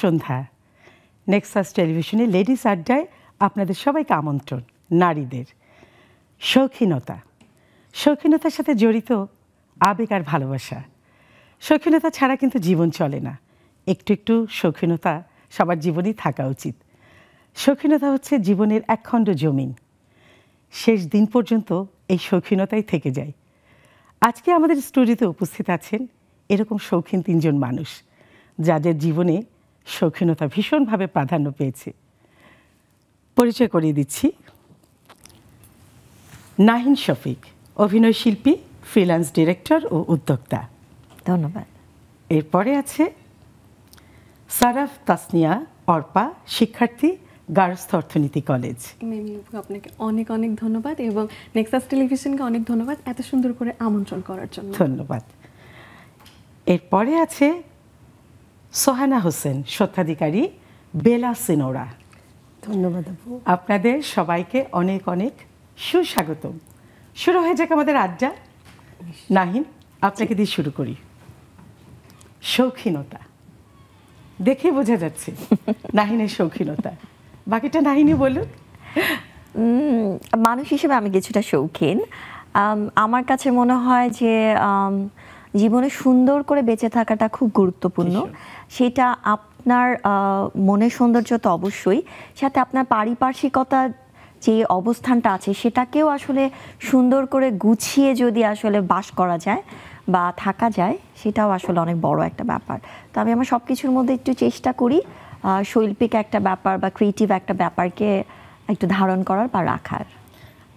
সন্ধ্যা। Nexus টেলিভিশনে ladies আড্ডায় আপনাদের সবাইকে আমন্ত্রণ। নারীদের শৌখিনতার সাথে জড়িত আবেগ আর ভালোবাসা। শৌখিনতা ছাড়া কিন্তু জীবন চলে না। একটু একটু শৌখিনতা সবার জীবনেই থাকা উচিত। শৌখিনতা হচ্ছে জীবনের একখণ্ড জমিন। শেষ দিন পর্যন্ত এই শৌখিনতাই থেকে যায়। আজকে আমাদের স্টুডিওতে উপস্থিত আছেন এরকম শৌখিন 3 জন মানুষ, যাদের জীবনে শৌখিনতা ভীষণভাবে প্রাধান্য পেয়েছে। পরিচয় করিয়ে দিচ্ছি। নাহিন শফিক, অভিনয় শিল্পী, ফ্রিল্যান্স ডিরেক্টর ও উদ্যোক্তা। ধন্যবাদ। এরপরে আছে সারাফ তাসনিয়া অর্পা, শিক্ষার্থী, গার্হস্থ্য অর্থনীতি কলেজ। আপনাকে অনেক অনেক ধন্যবাদ এবং নেক্সাস টেলিভিশনকে অনেক ধন্যবাদ এত সুন্দর করে আমন্ত্রণ করার জন্য। ধন্যবাদ। এরপরে আছে সোহানা হোসেন, স্বত্বাধিকারী, বেলা সিনোরা। ধন্যবাদ আপু। আপনাদের সবাইকে অনেক অনেক সুস্বাগতম। শুরু হয়ে যাক আমাদের আড্ডা। নাহিন, আপনাকে দিয়ে শুরু করি। শৌখিনতা দেখে বোঝা যাচ্ছে নাহিনের শৌখিনতা। বাকিটা নাহিনী বলুন। মানুষ হিসেবে আমি কিছুটা শৌখিন। আমার কাছে মনে হয় যে জীবনে সুন্দর করে বেঁচে থাকাটা খুব গুরুত্বপূর্ণ। সেটা আপনার মনের সৌন্দর্য তো অবশ্যই, সাথে আপনার পারিপার্শ্বিকতা যে অবস্থানটা আছে সেটাকেও আসলে সুন্দর করে গুছিয়ে যদি আসলে বাস করা যায় বা থাকা যায়, সেটাও আসলে অনেক বড় একটা ব্যাপার। তো আমি আমার সব কিছুর মধ্যে একটু চেষ্টা করি শৈল্পিক একটা ব্যাপার বা ক্রিয়েটিভ একটা ব্যাপারকে একটু ধারণ করার বা রাখার।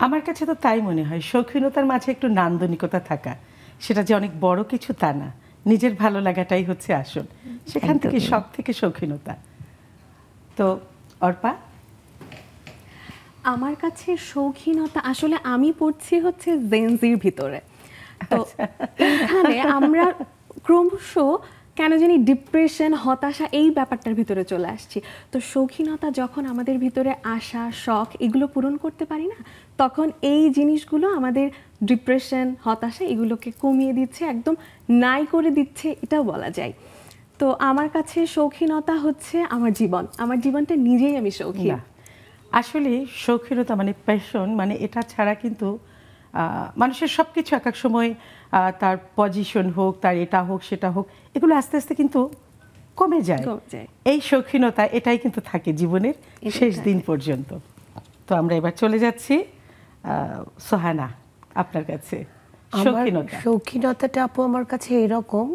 আমার কাছে তো তাই মনে হয়, শৌখিনতার মাঝে একটু নান্দনিকতা থাকা, সেটা যে অনেক বড় কিছু তা না, নিজের ভালো লাগাটাই হচ্ছে আসল। সেখান থেকে সব থেকে শৌখিনতা। তো অর্পা? আমার কাছে শৌখিনতা আসলে আমি পড়ছি হচ্ছে জেনজির ভিতরে। তো এখানে আমরা ক্রমশ কেন জানি ডিপ্রেশন, হতাশা এই ব্যাপারটার ভিতরে চলে আসছি। তো শৌখিনতা যখন আমাদের ভিতরে আশা, শখ এগুলো পূরণ করতে পারি না, তখন এই জিনিসগুলো আমাদের ডিপ্রেশন, হতাশা এগুলোকে কমিয়ে দিচ্ছে, একদম নাই করে দিচ্ছে, এটাও বলা যায়। তো আমার কাছে শৌখিনতা হচ্ছে আমার জীবন, আমার জীবনটা নিজেই আমি শৌখিন। আসলে শৌখিনতা মানে প্যাশন, মানে এটা ছাড়া কিন্তু মানুষের সব কিছু এক এক সময় তার পজিশন হোক, তার এটা হোক সেটা হোক, এগুলো আস্তে আস্তে কিন্তু কমে যায়। এই শৌখিনতা এটাই কিন্তু থাকে জীবনের শেষ দিন পর্যন্ত। তো আমরা এবার চলে যাচ্ছি সোহানা, আপনার কাছে। শৌখিনতাটা আপু আমার কাছে এরকম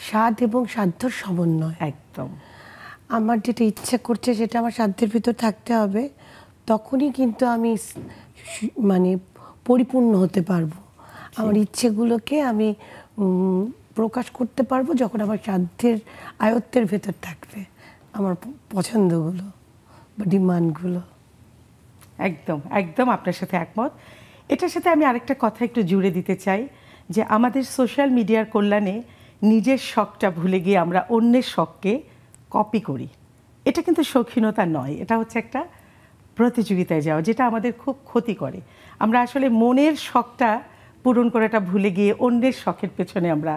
স্বাদ এবং সাধ্যর সমন্বয়। একদম আমার যেটা ইচ্ছে করছে সেটা আমার সাধ্যের ভিতর থাকতে হবে, তখনই কিন্তু আমি মানে পরিপূর্ণ হতে পারবো। আমার ইচ্ছেগুলোকে আমি প্রকাশ করতে পারবো যখন আমার সাধ্যের আয়ত্তের ভেতর থাকবে আমার পছন্দগুলো বা ডিমান্ডগুলো। একদম একদম আপনার সাথে একমত। এটার সাথে আমি আরেকটা কথা একটু জুড়ে দিতে চাই, যে আমাদের সোশ্যাল মিডিয়ার কল্যাণে নিজের শখটা ভুলে গিয়ে আমরা অন্যের শখকে কপি করি। এটা কিন্তু শৌখিনতা নয়, এটা হচ্ছে একটা প্রতিযোগিতায় যাওয়া, যেটা আমাদের খুব ক্ষতি করে। আমরা আসলে মনের শখটা পূরণ করাটা ভুলে গিয়ে অন্যের শখের পেছনে আমরা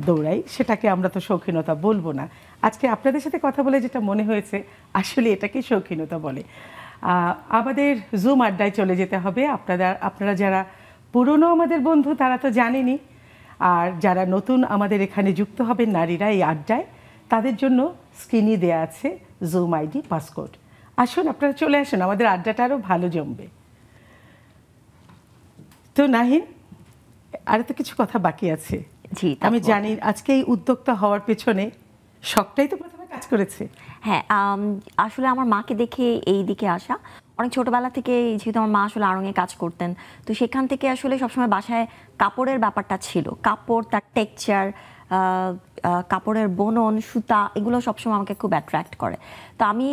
দৌড়াই, সেটাকে আমরা তো শৌখিনতা বলবো না। আজকে আপনাদের সাথে কথা বলে যেটা মনে হয়েছে, আসলে এটাকে শৌখিনতা বলে। আমাদের জুম আড্ডায় চলে যেতে হবে। আপনারা যারা পুরনো আমাদের বন্ধু তারা তো জানেনই, আর যারা নতুন আমাদের এখানে যুক্ত হবেন নারীরা এই আড্ডায়, তাদের জন্য স্ক্রিনে দেয়া আছে জুম আইডি পাসকোড। আসুন আপনারা চলে আসুন, আমাদের আড্ডাটা আরও ভালো জমবে। তো নাহিন, আরও তো কিছু কথা বাকি আছে। আমি জানি আজকে এই উদ্যোক্তা হওয়ার পেছনে শখটাই তো প্রথমে কাজ করেছে। হ্যাঁ, আসলে আমার মাকে দেখে এই দিকে আসা। অনেক ছোটবেলা থেকে, যেহেতু আমার মা আসলে আড়ঙে কাজ করতেন, তো সেখান থেকে আসলে সবসময় বাসায় কাপড়ের ব্যাপারটা ছিল। কাপড়, তার টেক্সচার, কাপড়ের বুনন, সুতা, এগুলো সবসময় আমাকে খুব অ্যাট্রাক্ট করে। তো আমি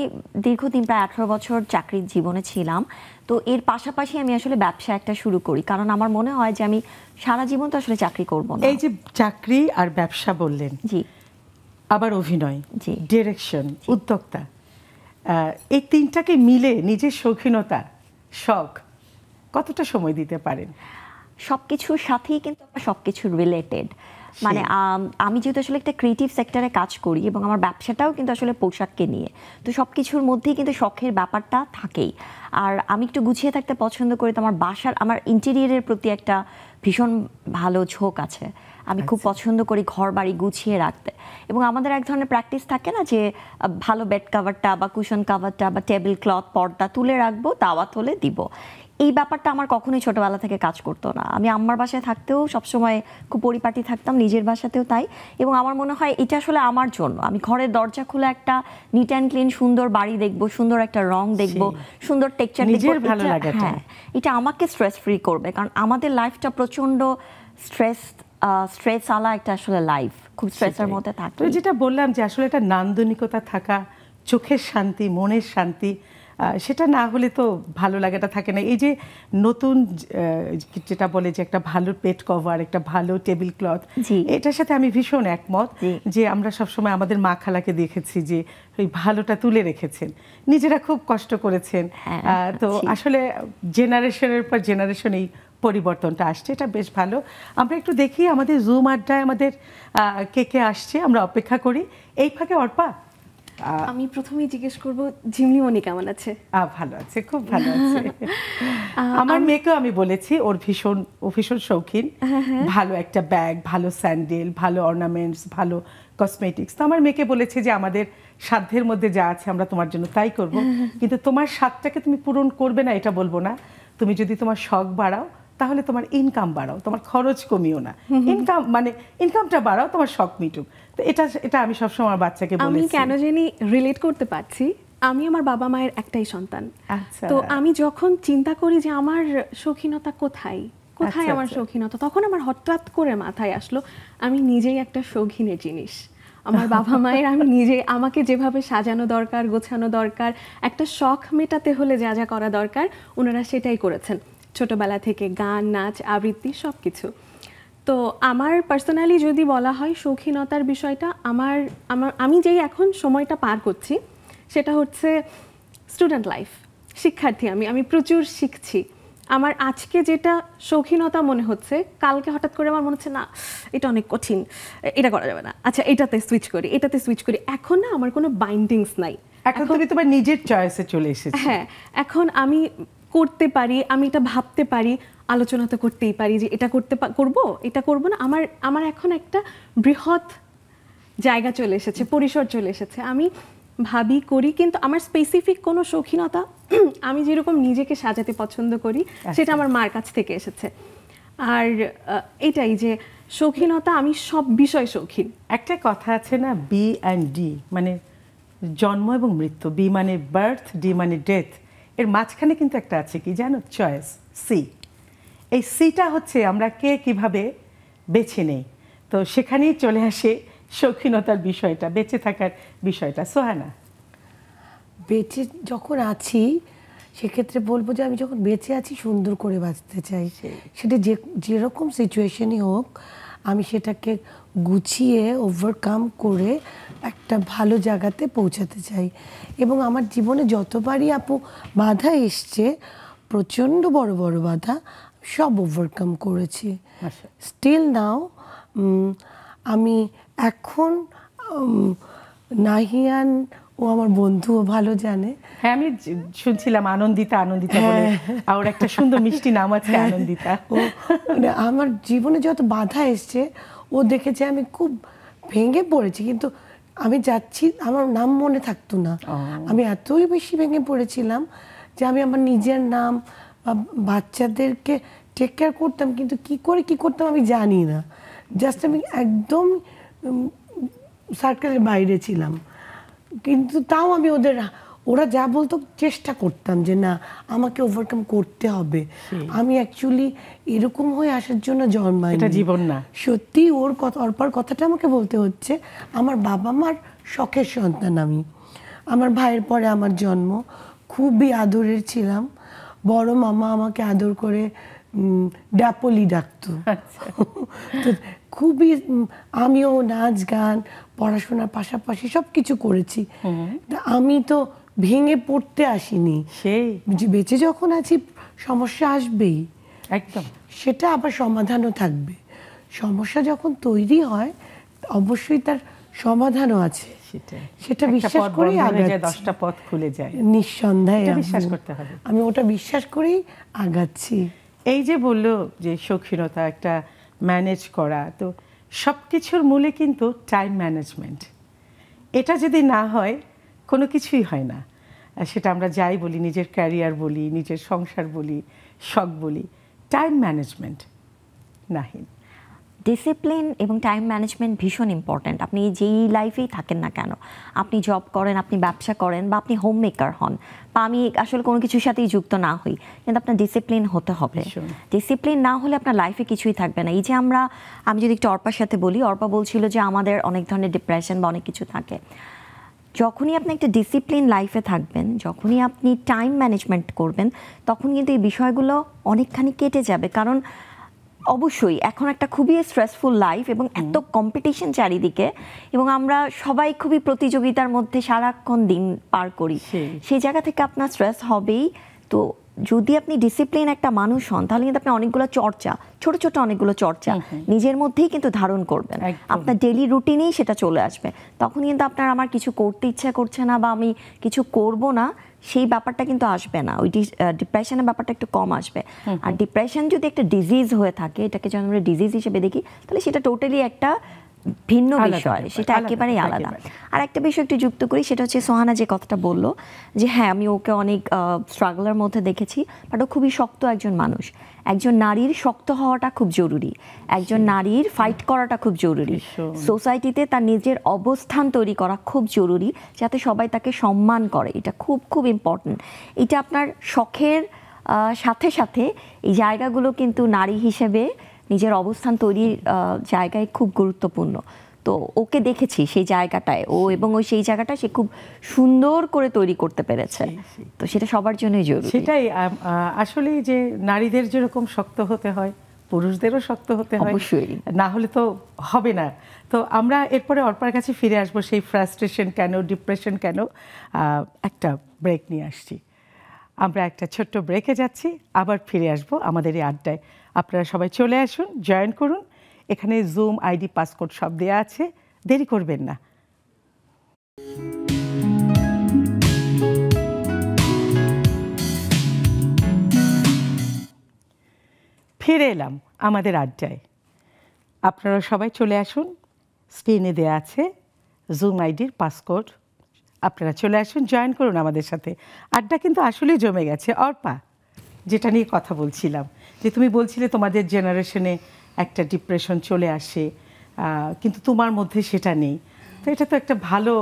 দীর্ঘদিন প্রায় 18 বছর চাকরির জীবনে ছিলাম। তো এর পাশাপাশি আমি আসলে ব্যবসা একটা শুরু করি, কারণ আমার মনে হয় যে আমি সারা জীবন তো আসলে চাকরি করব না। এই যে চাকরি আর ব্যবসা বললেন, জি, আবার অভিনয়, জি, ডিরেকশন, উদ্যোক্তা, এই তিনটাকে মিলে নিজের শৌখিনতা, শখ কতটা সময় দিতে পারেন? সব কিছুর সাথেই কিন্তু সব কিছু রিলেটেড। মানে আমি যেহেতু আসলে একটা ক্রিয়েটিভ সেক্টরে কাজ করি এবং আমার ব্যবসাটাও কিন্তু আসলে পোশাককে নিয়ে, তো সব কিছুর মধ্যেই কিন্তু শখের ব্যাপারটা থাকেই। আর আমি একটু গুছিয়ে থাকতে পছন্দ করি, তো আমার ইন্টেরিয়রের প্রতি একটা ভীষণ ভালো ঝোঁক আছে। আমি খুব পছন্দ করি ঘর বাড়ি গুছিয়ে রাখতে, এবং আমাদের এক ধরনের প্র্যাকটিস থাকে না যে ভালো বেড কাভারটা বা কুশন কাভারটা বা টেবিল ক্লথ পর্দা তুলে রাখবো, দাওয়াত হলে দিব। এই ব্যাপারটা আমার কখনোই ছোটবেলা থেকে কাজ করতো না। আমি আম্মার বাসায় থাকতেও সবসময় খুব পরিপাটি থাকতাম, নিজের বাসাতেও তাই। এবং আমার মনে হয় এটা আসলে আমার জন্য, আমি ঘরের দরজা খুলে একটা নিট অ্যান্ড ক্লিন সুন্দর বাড়ি দেখবো, সুন্দর একটা রং দেখবো, সুন্দর টেক্সচার দেখবো, হ্যাঁ, এটা আমাকে স্ট্রেস ফ্রি করবে। কারণ আমাদের লাইফটা প্রচন্ড স্ট্রেস আলা একটা আসলে লাইফ, খুব স্ট্রেসের মধ্যে থাকে। যেটা বললাম যে আসলে একটা নান্দনিকতা থাকা, চোখের শান্তি, মনের শান্তি, সেটা না হলে তো ভালো লাগাটা থাকে না। এই যে নতুন যেটা বলে যে একটা ভালো পেট কভার, একটা ভালো টেবিল ক্লথ, এটার সাথে আমি ভীষণ একমত। যে আমরা সবসময় আমাদের মা খালাকে দেখেছি যে ওই ভালোটা তুলে রেখেছেন, নিজেরা খুব কষ্ট করেছেন। তো আসলে জেনারেশনের পর জেনারেশন এই পরিবর্তনটা আসছে, এটা বেশ ভালো। আমরা একটু দেখি আমাদের জুম আড্ডায় আমাদের কে কে আসছে, আমরা অপেক্ষা করি। এই ফাঁকে অর্পা, আমি প্রথমেই জিজ্ঞেস করব ঝিমলিমণি কেমন আছে? ভালো আছে, খুব ভালো আছে। আমার মেয়েকেও আমি বলেছি ও ভীষণ শৌখিন, ভালো একটা ব্যাগ, ভালো স্যান্ডেল, ভালো অর্নামেন্টস, ভালো কসমেটিক্স। তো আমার মেয়েকে বলেছে যে আমাদের সাধ্যের মধ্যে যা আছে আমরা তোমার জন্য তাই করব, কিন্তু তোমার স্বাদটাকে তুমি পূরণ করবে না এটা বলবো না। তুমি যদি তোমার শখ বাড়াও তাহলে তোমার ইনকাম বাড়াও, তোমার খরচ কমিও না। ইনকামটা বাড়াও, তোমার শখ মিটুক। তো এটা আমি সবসময় আমার বাচ্চাকে বলেছি। আমি কেন জানি রিলেট করতে পারছি। আমি আমার বাবা মায়ের একটাই সন্তান। তো আমি যখন চিন্তা করি যে আমার শৌখিনতা কোথায় আমার শৌখিনতা, তখন আমার হঠাৎ করে মাথায় আসলো আমি নিজেই একটা শৌখিনের জিনিস। আমার বাবা মায়ের আমি নিজে আমাকে যেভাবে সাজানো দরকার, গোছানো দরকার, একটা শখ মেটাতে হলে যা যা করা দরকার ওনারা সেটাই করেছেন ছোটবেলা থেকে, গান, নাচ, আবৃত্তি সব কিছু। তো আমার পার্সোনালি যদি বলা হয় শৌখিনতার বিষয়টা, আমি যেই এখন সময়টা পার করছি সেটা হচ্ছে স্টুডেন্ট লাইফ, শিক্ষার্থী। আমি প্রচুর শিখছি। আমার আজকে যেটা শৌখিনতা মনে হচ্ছে, কালকে হঠাৎ করে আমার মনে হচ্ছে না এটা অনেক কঠিন, এটা করা যাবে না, আচ্ছা এটাতে সুইচ করি। এখন না আমার কোনো বাইন্ডিংস নাই, এখন তুমি তোমার নিজের চয়েসে চলে এসেছো। হ্যাঁ, এখন আমি করতে পারি, আমি এটা ভাবতে পারি, আলোচনা তো করতেই পারি যে এটা এটা করব না। আমার এখন একটা বৃহৎ জায়গা চলে এসেছে, পরিসর চলে এসেছে। আমি ভাবি করি, কিন্তু আমার স্পেসিফিক কোনো শৌখিনতা, আমি যেরকম নিজেকে সাজাতে পছন্দ করি সেটা আমার মার কাছ থেকে এসেছে। আর এটাই যে শৌখিনতা, আমি সব বিষয় শৌখিন। একটা কথা আছে না, বি অ্যান্ড ডি, মানে জন্ম এবং মৃত্যু। বি মানে বার্থ, ডি মানে ডেথ। এর মাঝখানে কিন্তু একটা আছে কি জানো, চয়েস, সি। এই সিটা হচ্ছে আমরা কে কিভাবে বেছে নেই। তো সেখানেই চলে আসে শৌখিনতার বিষয়টা, বেঁচে থাকার বিষয়টা। সোহানা, বেঁচে যখন আছি সেক্ষেত্রে বলবো যে আমি যখন বেঁচে আছি সুন্দর করে বাঁচতে চাই। সেটা যেরকম সিচুয়েশনই হোক, আমি সেটাকে গুছিয়ে ওভারকাম করে একটা ভালো জায়গাতে পৌঁছাতে চাই। এবং আমার জীবনে যতবারই বাধা এসছে, প্রচণ্ড বড় বড় বাধা, সব ওভারকাম করেছি। স্টিল নাও আমি এখন নাহিয়ান ও আমার বন্ধুও ভালো জানে। হ্যাঁ, আমি শুনছিলাম আনন্দিতা বলে, আর একটা সুন্দর মিষ্টি নাম আছে আনন্দিতা। আমার জীবনে যত বাধা এসছে ও দেখেছে আমি খুব ভেঙে পড়েছি, কিন্তু আমি যাচ্ছি, আমার নাম মনে থাকতো না। আমি এতই বেশি ভেঙে পড়েছিলাম যে আমি আমার নিজের নাম, বাচ্চাদেরকে টেক কেয়ার করতাম, কিন্তু কি করতাম আমি জানি না। জাস্ট আমি একদম সার্কেলের বাইরে ছিলাম, কিন্তু তাও আমি ওরা যা বলতো চেষ্টা করতাম যে না আমাকে ওভারকাম করতে হবে। আমি অ্যাকচুয়ালি এরকম হয়ে আসার জন্য জন্মাই, এটা জীবন না। সত্যি অর্পার কথাটা আমাকে বলতে হচ্ছে। আমার বাবা মার শখের সন্তান আমি। আমার ভাইয়ের পরে আমার জন্ম, খুবই আদরের ছিলাম। বড় মামা আমাকে আদর করে ডাপলি ডাকতো। তো খুবই আমিও নাচ গান পড়াশোনার পাশাপাশি সব কিছু করেছি। আমি তো ভেঙে পড়তে আসিনি, সেই বেঁচে যখন আছি সমস্যা আসবেই, একদম, সেটা আবার সমাধানও থাকবে। সমস্যা যখন তৈরি হয় অবশ্যই তার সমাধানও আছে, সেটাই, সেটা একটা বিশ্বাস পথ করেই বন্ধ হয়ে যায়, আগাচ্ছি। 10টা পথ খুলে যায়, নিঃসন্দেহে এটা বিশ্বাস আম্মু। করতে হবে। আমি ওটা বিশ্বাস করেই আগাচ্ছি। এই যে বললো যে শৌখিনতা একটা ম্যানেজ করা, তো সব কিছুর মূলে কিন্তু টাইম ম্যানেজমেন্ট, এটা যদি না হয় কোনো কিছুই হয় না। আর সেটা আমরা যাই বলি, নিজের ক্যারিয়ার বলি, নিজের সংসার বলি, শখ বলি, টাইম ম্যানেজমেন্ট নাহিন। ডিসিপ্লিন এবং টাইম ম্যানেজমেন্ট ভীষণ ইম্পর্ট্যান্ট। আপনি যেই লাইফেই থাকেন না কেন, আপনি জব করেন, আপনি ব্যবসা করেন, বা আপনি হোম মেকার হন, বা আমি আসলে কোনো কিছুর সাথেই যুক্ত না হই, কিন্তু আপনার ডিসিপ্লিন হতে হবে। ভীষণ। ডিসিপ্লিন না হলে আপনার লাইফে কিছুই থাকবে না। এই যে আমি যদি একটু অর্পার সাথে বলি, অর্পা বলছিল যে আমাদের অনেক ধরনের ডিপ্রেশন বা অনেক কিছু থাকে। যখনই আপনি একটা ডিসিপ্লিন লাইফে থাকবেন, যখনই আপনি টাইম ম্যানেজমেন্ট করবেন, তখন কিন্তু এই বিষয়গুলো অনেকখানি কেটে যাবে। কারণ অবশ্যই এখন একটা খুবই স্ট্রেসফুল লাইফ এবং এত কম্পিটিশন চারিদিকে, এবং আমরা সবাই খুবই প্রতিযোগিতার মধ্যে সারাক্ষণ দিন পার করি। সেই জায়গা থেকে আপনার স্ট্রেস হবেই। তো যদি আপনি ডিসিপ্লিন একটা মানুষ হন, তাহলে কিন্তু আপনি অনেকগুলো চর্চা, ছোট ছোট অনেকগুলো চর্চা নিজের মধ্যেই কিন্তু ধারণ করবেন, আপনার ডেইলি রুটিনেই সেটা চলে আসবে। তখন কিন্তু আপনার আমার কিছু করতে ইচ্ছা করছে না বা আমি কিছু করব না, সেই ব্যাপারটা কিন্তু আসবে না। ওই ডিপ্রেশনের ব্যাপারটা একটু কম আসবে। আর ডিপ্রেশন যদি একটা ডিজিজ হয়ে থাকে, এটাকে যদি আমরা ডিজিজ হিসেবে দেখি, তাহলে সেটা টোটালি একটা ভিন্ন বিষয়, সেটা একেবারেই আলাদা। আর একটা বিষয় একটু যুক্ত করি, সেটা হচ্ছে সোহানা যে কথাটা বললো যে হ্যাঁ আমি ওকে অনেক স্ট্রাগলের মধ্যে দেখেছি, বাট ও খুবই শক্ত একজন মানুষ। একজন নারীর শক্ত হওয়াটা খুব জরুরি, একজন নারীর ফাইট করাটা খুব জরুরি, সোসাইটিতে তার নিজের অবস্থান তৈরি করা খুব জরুরি, যাতে সবাই তাকে সম্মান করে। এটা খুব খুব ইম্পর্টেন্ট। এটা আপনার শখের সাথে সাথে এই জায়গাগুলো কিন্তু নারী হিসেবে নিজের অবস্থান তৈরির জায়গায় খুব গুরুত্বপূর্ণ। তো ওকে দেখেছি সেই জায়গাটায়, এবং সেই জায়গাটা সে খুব সুন্দর করে তৈরি করতে পেরেছে। তো সেটা সবার জন্যই জরুরি। সেটাই আসলে যে নারীদের যেরকম শক্ত হতে হয়, পুরুষদেরও শক্ত হতে হয়, অবশ্যই, না হলে তো হবে না। তো আমরা এরপরে অর্পার কাছে ফিরে আসবো, সেই ফ্রাস্ট্রেশন কেন, ডিপ্রেশন কেন। একটা ব্রেক নিয়ে আসছি, আমরা একটা ছোট্ট ব্রেকে যাচ্ছি, আবার ফিরে আসবো আমাদের এই আড্ডায়। আপনারা সবাই চলে আসুন, জয়েন করুন। এখানে জুম, আইডি, পাসকোড সব দেওয়া আছে, দেরি করবেন না। ফিরে এলাম আমাদের আড্ডায়। আপনারা সবাই চলে আসুন, স্ক্রিনে দেওয়া আছে জুম আইডির পাসকোড, আপনারা চলে আসুন, জয়েন করুন আমাদের সাথে। আড্ডা কিন্তু আসলেই জমে গেছে। অর্পা, যেটা নিয়ে কথা বলছিলাম, যে তুমি বলছিলে তোমাদের জেনারেশনে একটা ডিপ্রেশন চলে আসে, কিন্তু তোমার মধ্যে সেটা নেই। তো এটা তো একটা ভালো,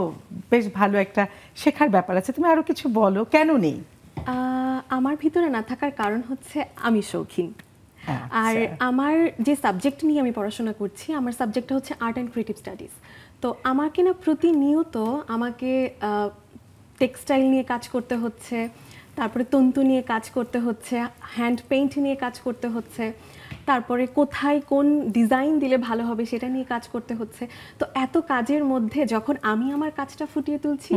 বেশ ভালো একটা শেখার ব্যাপার আছে। তুমি আরও কিছু বলো, কেন নেই? আমার ভিতরে না থাকার কারণ হচ্ছে আমি শৌখিন। আর আমার যে সাবজেক্ট নিয়ে আমি পড়াশোনা করছি, আমার সাবজেক্টটা হচ্ছে আর্ট অ্যান্ড ক্রিয়েটিভ স্টাডিজ। তো আমাকে না প্রতিনিয়ত আমাকে টেক্সটাইল নিয়ে কাজ করতে হচ্ছে, তারপরে তন্তু নিয়ে কাজ করতে হচ্ছে, হ্যান্ড পেইন্ট নিয়ে কাজ করতে হচ্ছে, তারপরে কোথায় কোন ডিজাইন দিলে ভালো হবে সেটা নিয়ে কাজ করতে হচ্ছে। তো এত কাজের মধ্যে যখন আমি আমার কাজটা ফুটিয়ে তুলছি,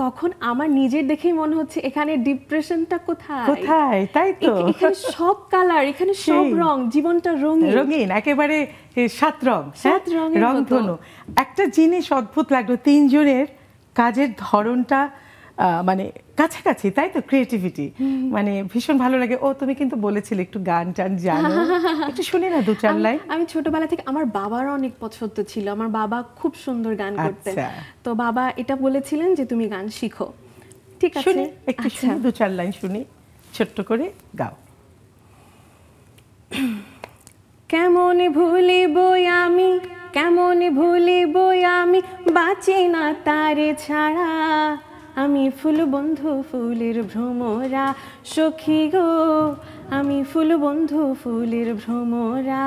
তখন আমার নিজের দেখেই মনে হচ্ছে এখানে ডিপ্রেশনটা কোথায় কোথায়, তাই তো। এখানে সব কালার, এখানে সব রং, জীবনটা রঙিন রঙিন, একেবারে 7 রং, 7 রঙের রংধনু। একটা জিনিস অদ্ভুত লাগলো, তিনজনের কাজের ধরনটা মানে কাছাকাছি, তাই তো। ক্রিয়েটিভিটি মানে ভীষণ ভালো লাগে। ও তুমি কিন্তু বলেছিলে একটু গান টান জানো, একটু শুনি না 2-4 লাইন। আমি ছোটবেলা থেকে, আমার বাবার অনেক পছন্দ ছিল, আমার বাবা খুব সুন্দর গান করতেন। তো বাবা এটা বলেছিলেন যে তুমি গান শিখো। ঠিক আছে, শুনি একটু, শুনি 2-4 লাইন শুনি, ছোট্ট করে গাও। কেমন ভুলিব আমি, কেমন ভুলিব আমি, বাঁচি না তারে ছাড়া, আমি ফুল বন্ধু ফুলের ভ্রমরা, সখী গো আমি ফুল বন্ধু ফুলের ভ্রমরা।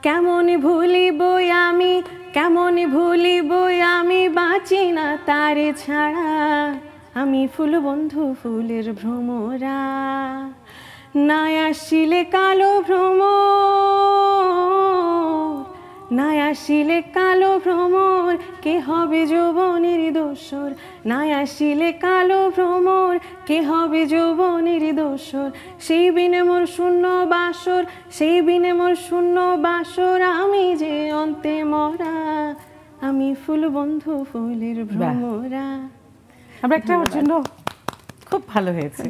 কেমন ভুলিব আমি, কেমন ভুলিব আমি, বাঁচি না তারে ছাড়া, আমি ফুল বন্ধু ফুলের ভ্রমরা। না আসিলে কালো ভ্রমর, নাই আসিলে কালো ভ্রমর কে হবে যৌবনের দোসর, নাই আসিলে কালো ভ্রমর কে হবে যৌবনের দোসর, সেই বিনে মোর শূন্য বাসর, সেই বিনে মোর শূন্য বাসর, আমি যে অন্তে মরা, আমি ফুল বন্ধু ফুলের ভ্রমরা। আমরা একটা ওর জন্য খুব ভালো হয়েছে।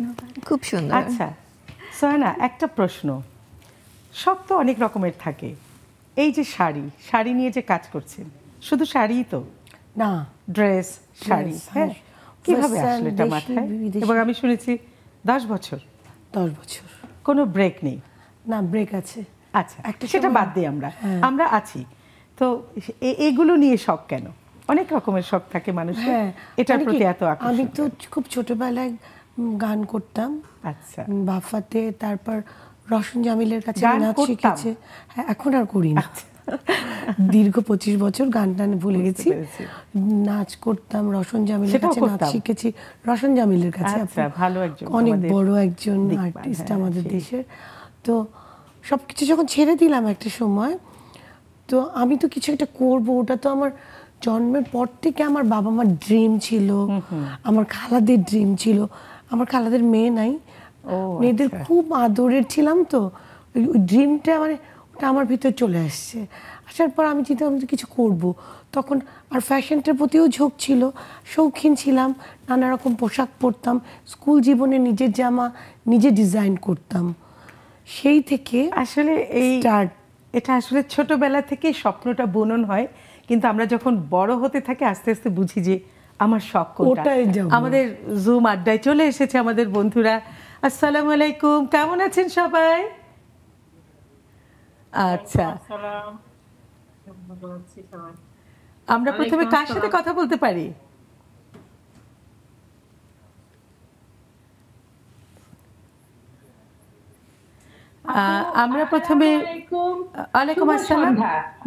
খুব সুন্দর। আচ্ছা সোহানা, একটা প্রশ্ন, শখ তো অনেক রকমের থাকে, এই যে শাড়ি নিয়ে যে কাজ করছেন, শুধু শাড়িই তো না, ড্রেস শাড়ি, হ্যাঁ কিভাবে Western, আসলে এটা দেশি, মাথায়? বিদেশি। এবং আমি শুনেছি 10 বছর 10 বছর কোনো ব্রেক নেই। না, ব্রেক আছে। আচ্ছা একটা সেটা সময়- বাদ দিই আমরা আছি তো এগুলো নিয়ে শখ কেন? অনেক রকমের শখ থাকে মানুষের, হ্যাঁ, এটার মানে প্রতি কি, এত আমি আকর্ষণ তো কেন? খুব ছোটবেলায় গান করতাম আচ্ছা বাফাতে, তারপর রওশন জামিলের কাছে গান নাচ করতাম? শিখেছে। হ্যাঁ, এখন আর করি না, দীর্ঘ 25 বছর গান টান ভুলে গেছি। পেরেছি। নাচ করতাম, রওশন জামিলের সেটাও কাছে নাচ করতাম? শিখেছি, রওশন জামিলের কাছে। আচ্ছা, আপু ভালো একজন, অনেক আমাদের বড় একজন দিকপাল, আর্টিস্ট হ্যাঁ, আমাদের সেই। দেশের। তো সবকিছু যখন ছেড়ে দিলাম একটা সময়, তো আমি তো কিছু একটা করব, ওটা তো আমার জন্মের পর থেকে আমার বাবা মার ড্রিম ছিল, আমার খালাদের ড্রিম ছিল। আমার খালাদের মেয়ে নাই, ও, মেয়েদের আচ্ছা। খুব আদরের ছিলাম, তো ওই ড্রিমটা মানে ওটা আমার ভিতর চলে আসছে। আসার পর আমি চিন্তা আমি কিছু করব, তখন আর ফ্যাশনটার প্রতিও ঝোঁক ছিল, শৌখিন ছিলাম, নানা রকম পোশাক পরতাম, স্কুল জীবনে নিজের জামা নিজে ডিজাইন করতাম। সেই থেকে আসলে এই স্টার্ট। এটা আসলে ছোটবেলা থেকে স্বপ্নটা বুনন হয়, কিন্তু আমরা যখন বড় হতে থাকি আস্তে আস্তে বুঝি যে আমার শখ কোনটা। ওটাই যাবো। আমাদের জুম আড্ডায় চলে এসেছে আমাদের বন্ধুরা। আসসালামু আলাইকুম, কেমন আছেন সবাই? আচ্ছা, আমরা প্রথমে কার সাথে কথা বলতে পারি? আমরা প্রথমে ওয়ালাইকুম আসসালাম।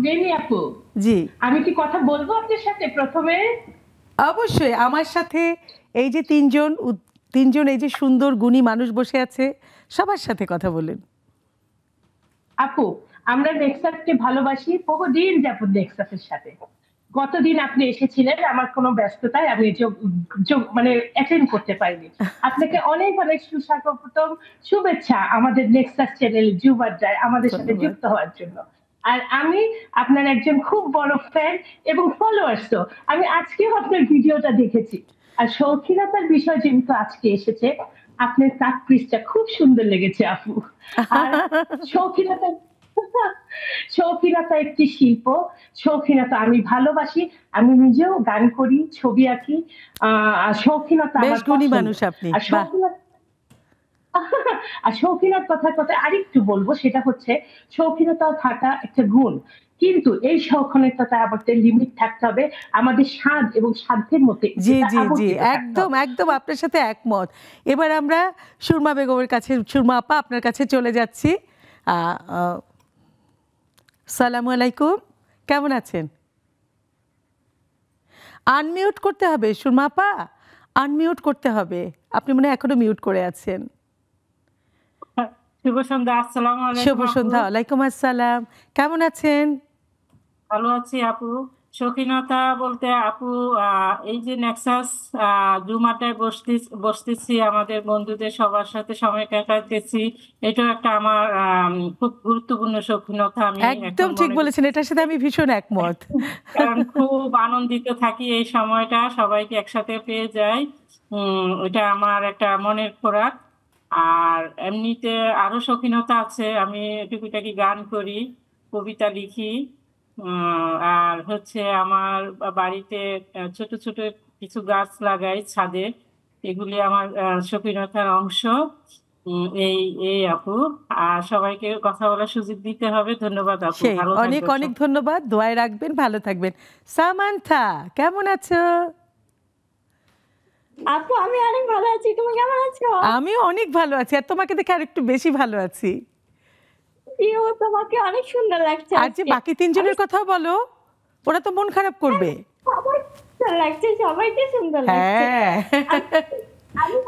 জেনি আপু, জি আমি কি কথা বলবো আপনার সাথে প্রথমে? অবশ্যই। আমার সাথে এই যে তিনজন এই যে সুন্দর গুণী মানুষ বসে আছে, সবার সাথে কথা বলেন। আপু, আমরা নেক্সাসকে ভালোবাসি, বহুদিন যাবত নেক্সাসের সাথে। গতদিন আপনি এসেছিলেন, আমার কোনো ব্যস্ততায় আমি মানে অ্যাটেন্ড করতে পারিনি। আপনাকে অনেক অনেক সুস্বাগতম, শুভেচ্ছা আমাদের নেক্সাস চ্যানেল জুম আড্ডায় আমাদের সাথে ধন্যবাদ। যুক্ত হওয়ার জন্য। আর আমি আপনার একজন খুব বড় ফ্যান এবং ফলোয়ার্সও। আমি আজকেও আপনার ভিডিওটা দেখেছি। আর শৌখিনতার বিষয় যেহেতু আজকে এসেছে, আপনার কাট পিসটা খুব সুন্দর লেগেছে আপু। আর শৌখিনতা শৌখিনতা একটি শিল্প, শৌখিনতা আমি ভালোবাসি, আমি নিজেও গান করি, ছবি আঁকি। আর শৌখিনতা বেশ আমার গুণী পছন্দ। মানুষ আপনি, আর বাহ। শৌখিনতা আর শৌখিনতার কথা আরেকটু বলবো, সেটা হচ্ছে শৌখিনতাও থাকা একটা গুণ, কিন্তু এই শৌখিনতাটা আবার লিমিট থাকতে হবে, আমাদের স্বাদ এবং সাধ্যের মধ্যে জি এটা জি জি, আবর্তিত থাকতে একদম হবে। একদম আপনার সাথে একমত। এবার আমরা সুরমা বেগমের কাছে, সুরমা আপা আপনার কাছে চলে যাচ্ছি। সালামু আলাইকুম, কেমন আছেন? আনমিউট করতে হবে সুরমা আপা, আনমিউট করতে হবে, আপনি মনে হয় এখনো মিউট করে আছেন। শুভ সন্ধ্যা, আসসালামু আলাইকুম। শুভ সন্ধ্যা। ওয়ালাইকুম আসসালাম, কেমন আছেন? ভালো আছি আপু। শৌখিনতা বলতে আপু, এই যে নেক্সাস জুম আড্ডায় বসতেছি, আমাদের বন্ধুদের সবার সাথে সময় কাটাতেছি, এটা একটা আমার খুব গুরুত্বপূর্ণ শৌখিনতা। আমি একদম এখন ঠিক মনে বলেছেন, এটার সাথে আমি ভীষণ একমত। কারণ খুব আনন্দিত থাকি এই সময়টা, সবাইকে একসাথে পেয়ে যাই। এটা আমার একটা মনের খোরাক। আর এমনিতে আরো শৌখিনতা আছে, আমি টুকিটাকি গান করি, কবিতা লিখি, আর হচ্ছে আমার বাড়িতে ছোট ছোট কিছু গাছ লাগাই ছাদে, এগুলি আমার শৌখিনতার অংশ। এই এই আপু, আর সবাইকে কথা বলার সুযোগ দিতে হবে। ধন্যবাদ আপু, সেই ভালো অনেক থাকবেন অনেক সবাই। ধন্যবাদ, দোয়ায় রাখবেন, ভালো থাকবেন। সামান্থা, কেমন আছো? আপু আমি অনেক ভালো আছি, তুমি কেমন আছো? আমি অনেক ভালো আছি, আর তোমাকে দেখে আর একটু বেশি ভালো আছি। প্রিয়, তোমাকে অনেক সুন্দর লাগছে আর যে আজকে। বাকি তিনজনের কথাও বলো, ওরা তো মন খারাপ করবে। সবাই সুন্দর লাগছে, সবাইকে সুন্দর লাগছে। হ্যাঁ, আমি-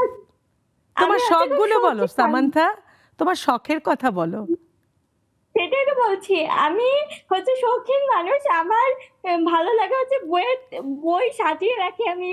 তোমার আমি শখ আজকে গুলো খুব বলো সত্যি সামান্থা, তোমার শখের কথা বলো। সেটাই তো বলছি, আমি হচ্ছে শৌখিন মানুষ। আমার ভালো লাগে হচ্ছে বই সাজিয়ে রাখি, আমি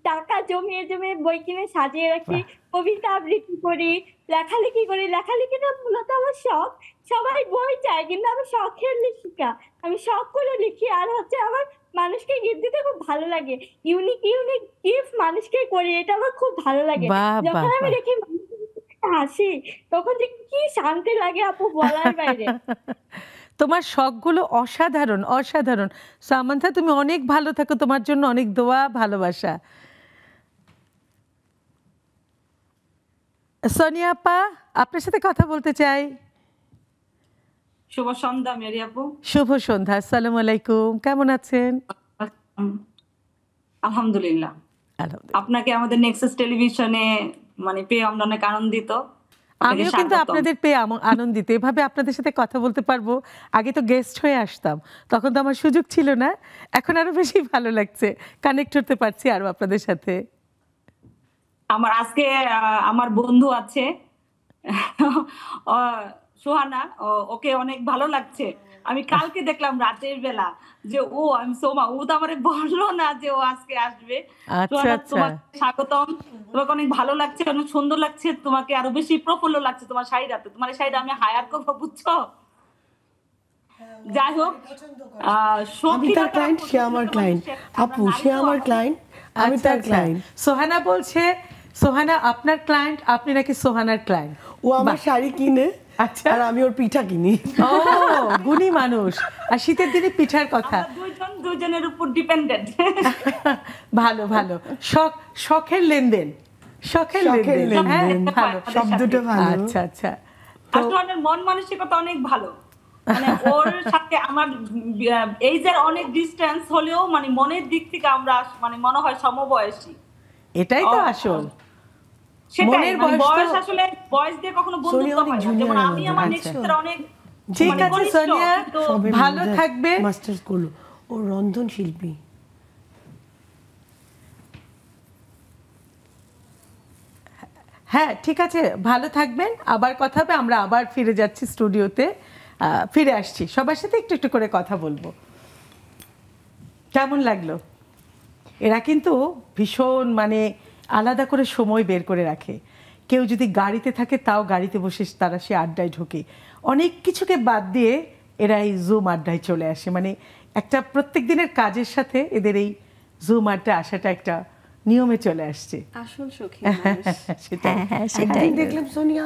টাকা জমিয়ে জমিয়ে বই কিনে সাজিয়ে রাখি, বাহ। কবিতা আবৃত্তি করি, লেখালেখি করি। লেখালেখিটা মূলত আমার শখ। সবাই বই চায় কিন্তু আমি শখের লেখিকা, আমি শখ করে লিখি। আর হচ্ছে আমার মানুষকে গিফট দিতে খুব ভালো লাগে, ইউনিক ইউনিক গিফট মানুষকে করি, এটা আমার খুব ভালো লাগে। বাহ বাহ যখন আমি বাহ। দেখি মানুষের মুখে হাসি, তখন যে কি শান্তি লাগে আপু, বলার বাইরে। তোমার শখগুলো অসাধারণ অসাধারণ। সামান্থা, তুমি অনেক ভালো থাকো, তোমার জন্য অনেক দোয়া ভালোবাসা। সোনিয়া আপা, আপনার সাথে কথা বলতে চাই। শুভ সন্ধ্যা মেরি আপু। শুভ সন্ধ্যা, আসসালামু আলাইকুম, কেমন আছেন? আলহামদুলিল্লাহ। আলহামদুলিল্লাহ। আপনাকে আমাদের নেক্সাস টেলিভিশনে মানে পেয়ে আমরা অনেক আনন্দিত। আপনাকে আমিও কিন্তু স্বাগতম। আপনাদের পেয়ে আনন্দিত, এভাবে আপনাদের সাথে কথা বলতে পারবো। আগে তো গেস্ট হয়ে আসতাম, তখন তো আমার সুযোগ ছিল না, এখন আরো বেশি ভালো লাগছে, কানেক্ট হতে পারছি আরো আপনাদের সাথে। আমার আজকে আমার বন্ধু আছে সোহানা, ওকে অনেক ভালো লাগছে। আমি কালকে দেখলাম রাতের বেলা যে আমি সোমা, ও তো আমারে বললো না যে ও আজকে আসবে। আচ্ছা সোহানা, আচ্ছা, তোমাকে স্বাগতম। তোমাকে অনেক ভালো লাগছে, অনেক সুন্দর লাগছে, তোমাকে আরো বেশি প্রফুল্ল লাগছে তোমার শাড়িটাতে। তোমার এই শাড়িটা আমি হায়ার করবো, বুঝছো? যাই হোক, আমি তার ক্লায়েন্ট, সে আমার ক্লায়েন্ট। আপু, সে আমার ক্লায়েন্ট, আমি আচ্ছা তার আচ্ছা। ক্লায়েন্ট। সোহানা বলছে, সোহানা আপনার ক্লায়েন্ট, আপনি নাকি সোহানার ক্লায়েন্ট। ও আমার শাড়ি কিনে, আচ্ছা। আর আমি ওর পিঠা কিনি। ও, গুণী মানুষ। আর শীতের দিনে পিঠার কথা। আমরা দুইজনের উপর ডিপেন্ডেন্ট। ভালো ভালো, শখের লেনদেন, শখের শখের লেনদেন, হ্যাঁ, লেনদেন, ভালো। শব্দটা ভালো। আচ্ছা আচ্ছা। আসলে মন মানসিকতা অনেক ভালো, মানে ওর সাথে আমার এইজের অনেক ডিস্টেন্স হলেও মানে মনের দিক থেকে আমরা মানে মনে হয় সমবয়সী। এটাই তো আসল। সেটাই, মনের মানে বয়স তো- বয়স আসলে বয়স দিয়ে কখনো সোনিয়া বন্ধুত্ব অনেক হয় না। junior যেমন আমি আমার আমাদের। নেক্সটের অনেক ঠিক মানে আছে ঘনিষ্ঠ, সোনিয়া, কিন্তু সবে ভালো থাকবে। মাস্টার্স করলো, ও রন্ধন শিল্পী। হ্যাঁ ঠিক আছে, ভালো থাকবেন, আবার কথা হবে। আমরা আবার ফিরে যাচ্ছি স্টুডিওতে, ফিরে আসছি, সবার সাথে একটু একটু করে কথা বলবো। কেমন লাগলো? এরা কিন্তু ভীষণ মানে আলাদা করে সময় বের করে রাখে। কেউ যদি গাড়িতে থাকে তাও গাড়িতে বসে তারা সে আড্ডায় ঢোকে। অনেক কিছুকে বাদ দিয়ে এরা এই জুম আড্ডায় চলে আসে। মানে একটা প্রত্যেক দিনের কাজের সাথে এদের এই জুম আড্ডা আসাটা একটা নিয়মে চলে আসছে। আসল সখী সেটা হ্যাঁ হ্যাঁ সেটাই। একদিন দেখলাম সোনিয়া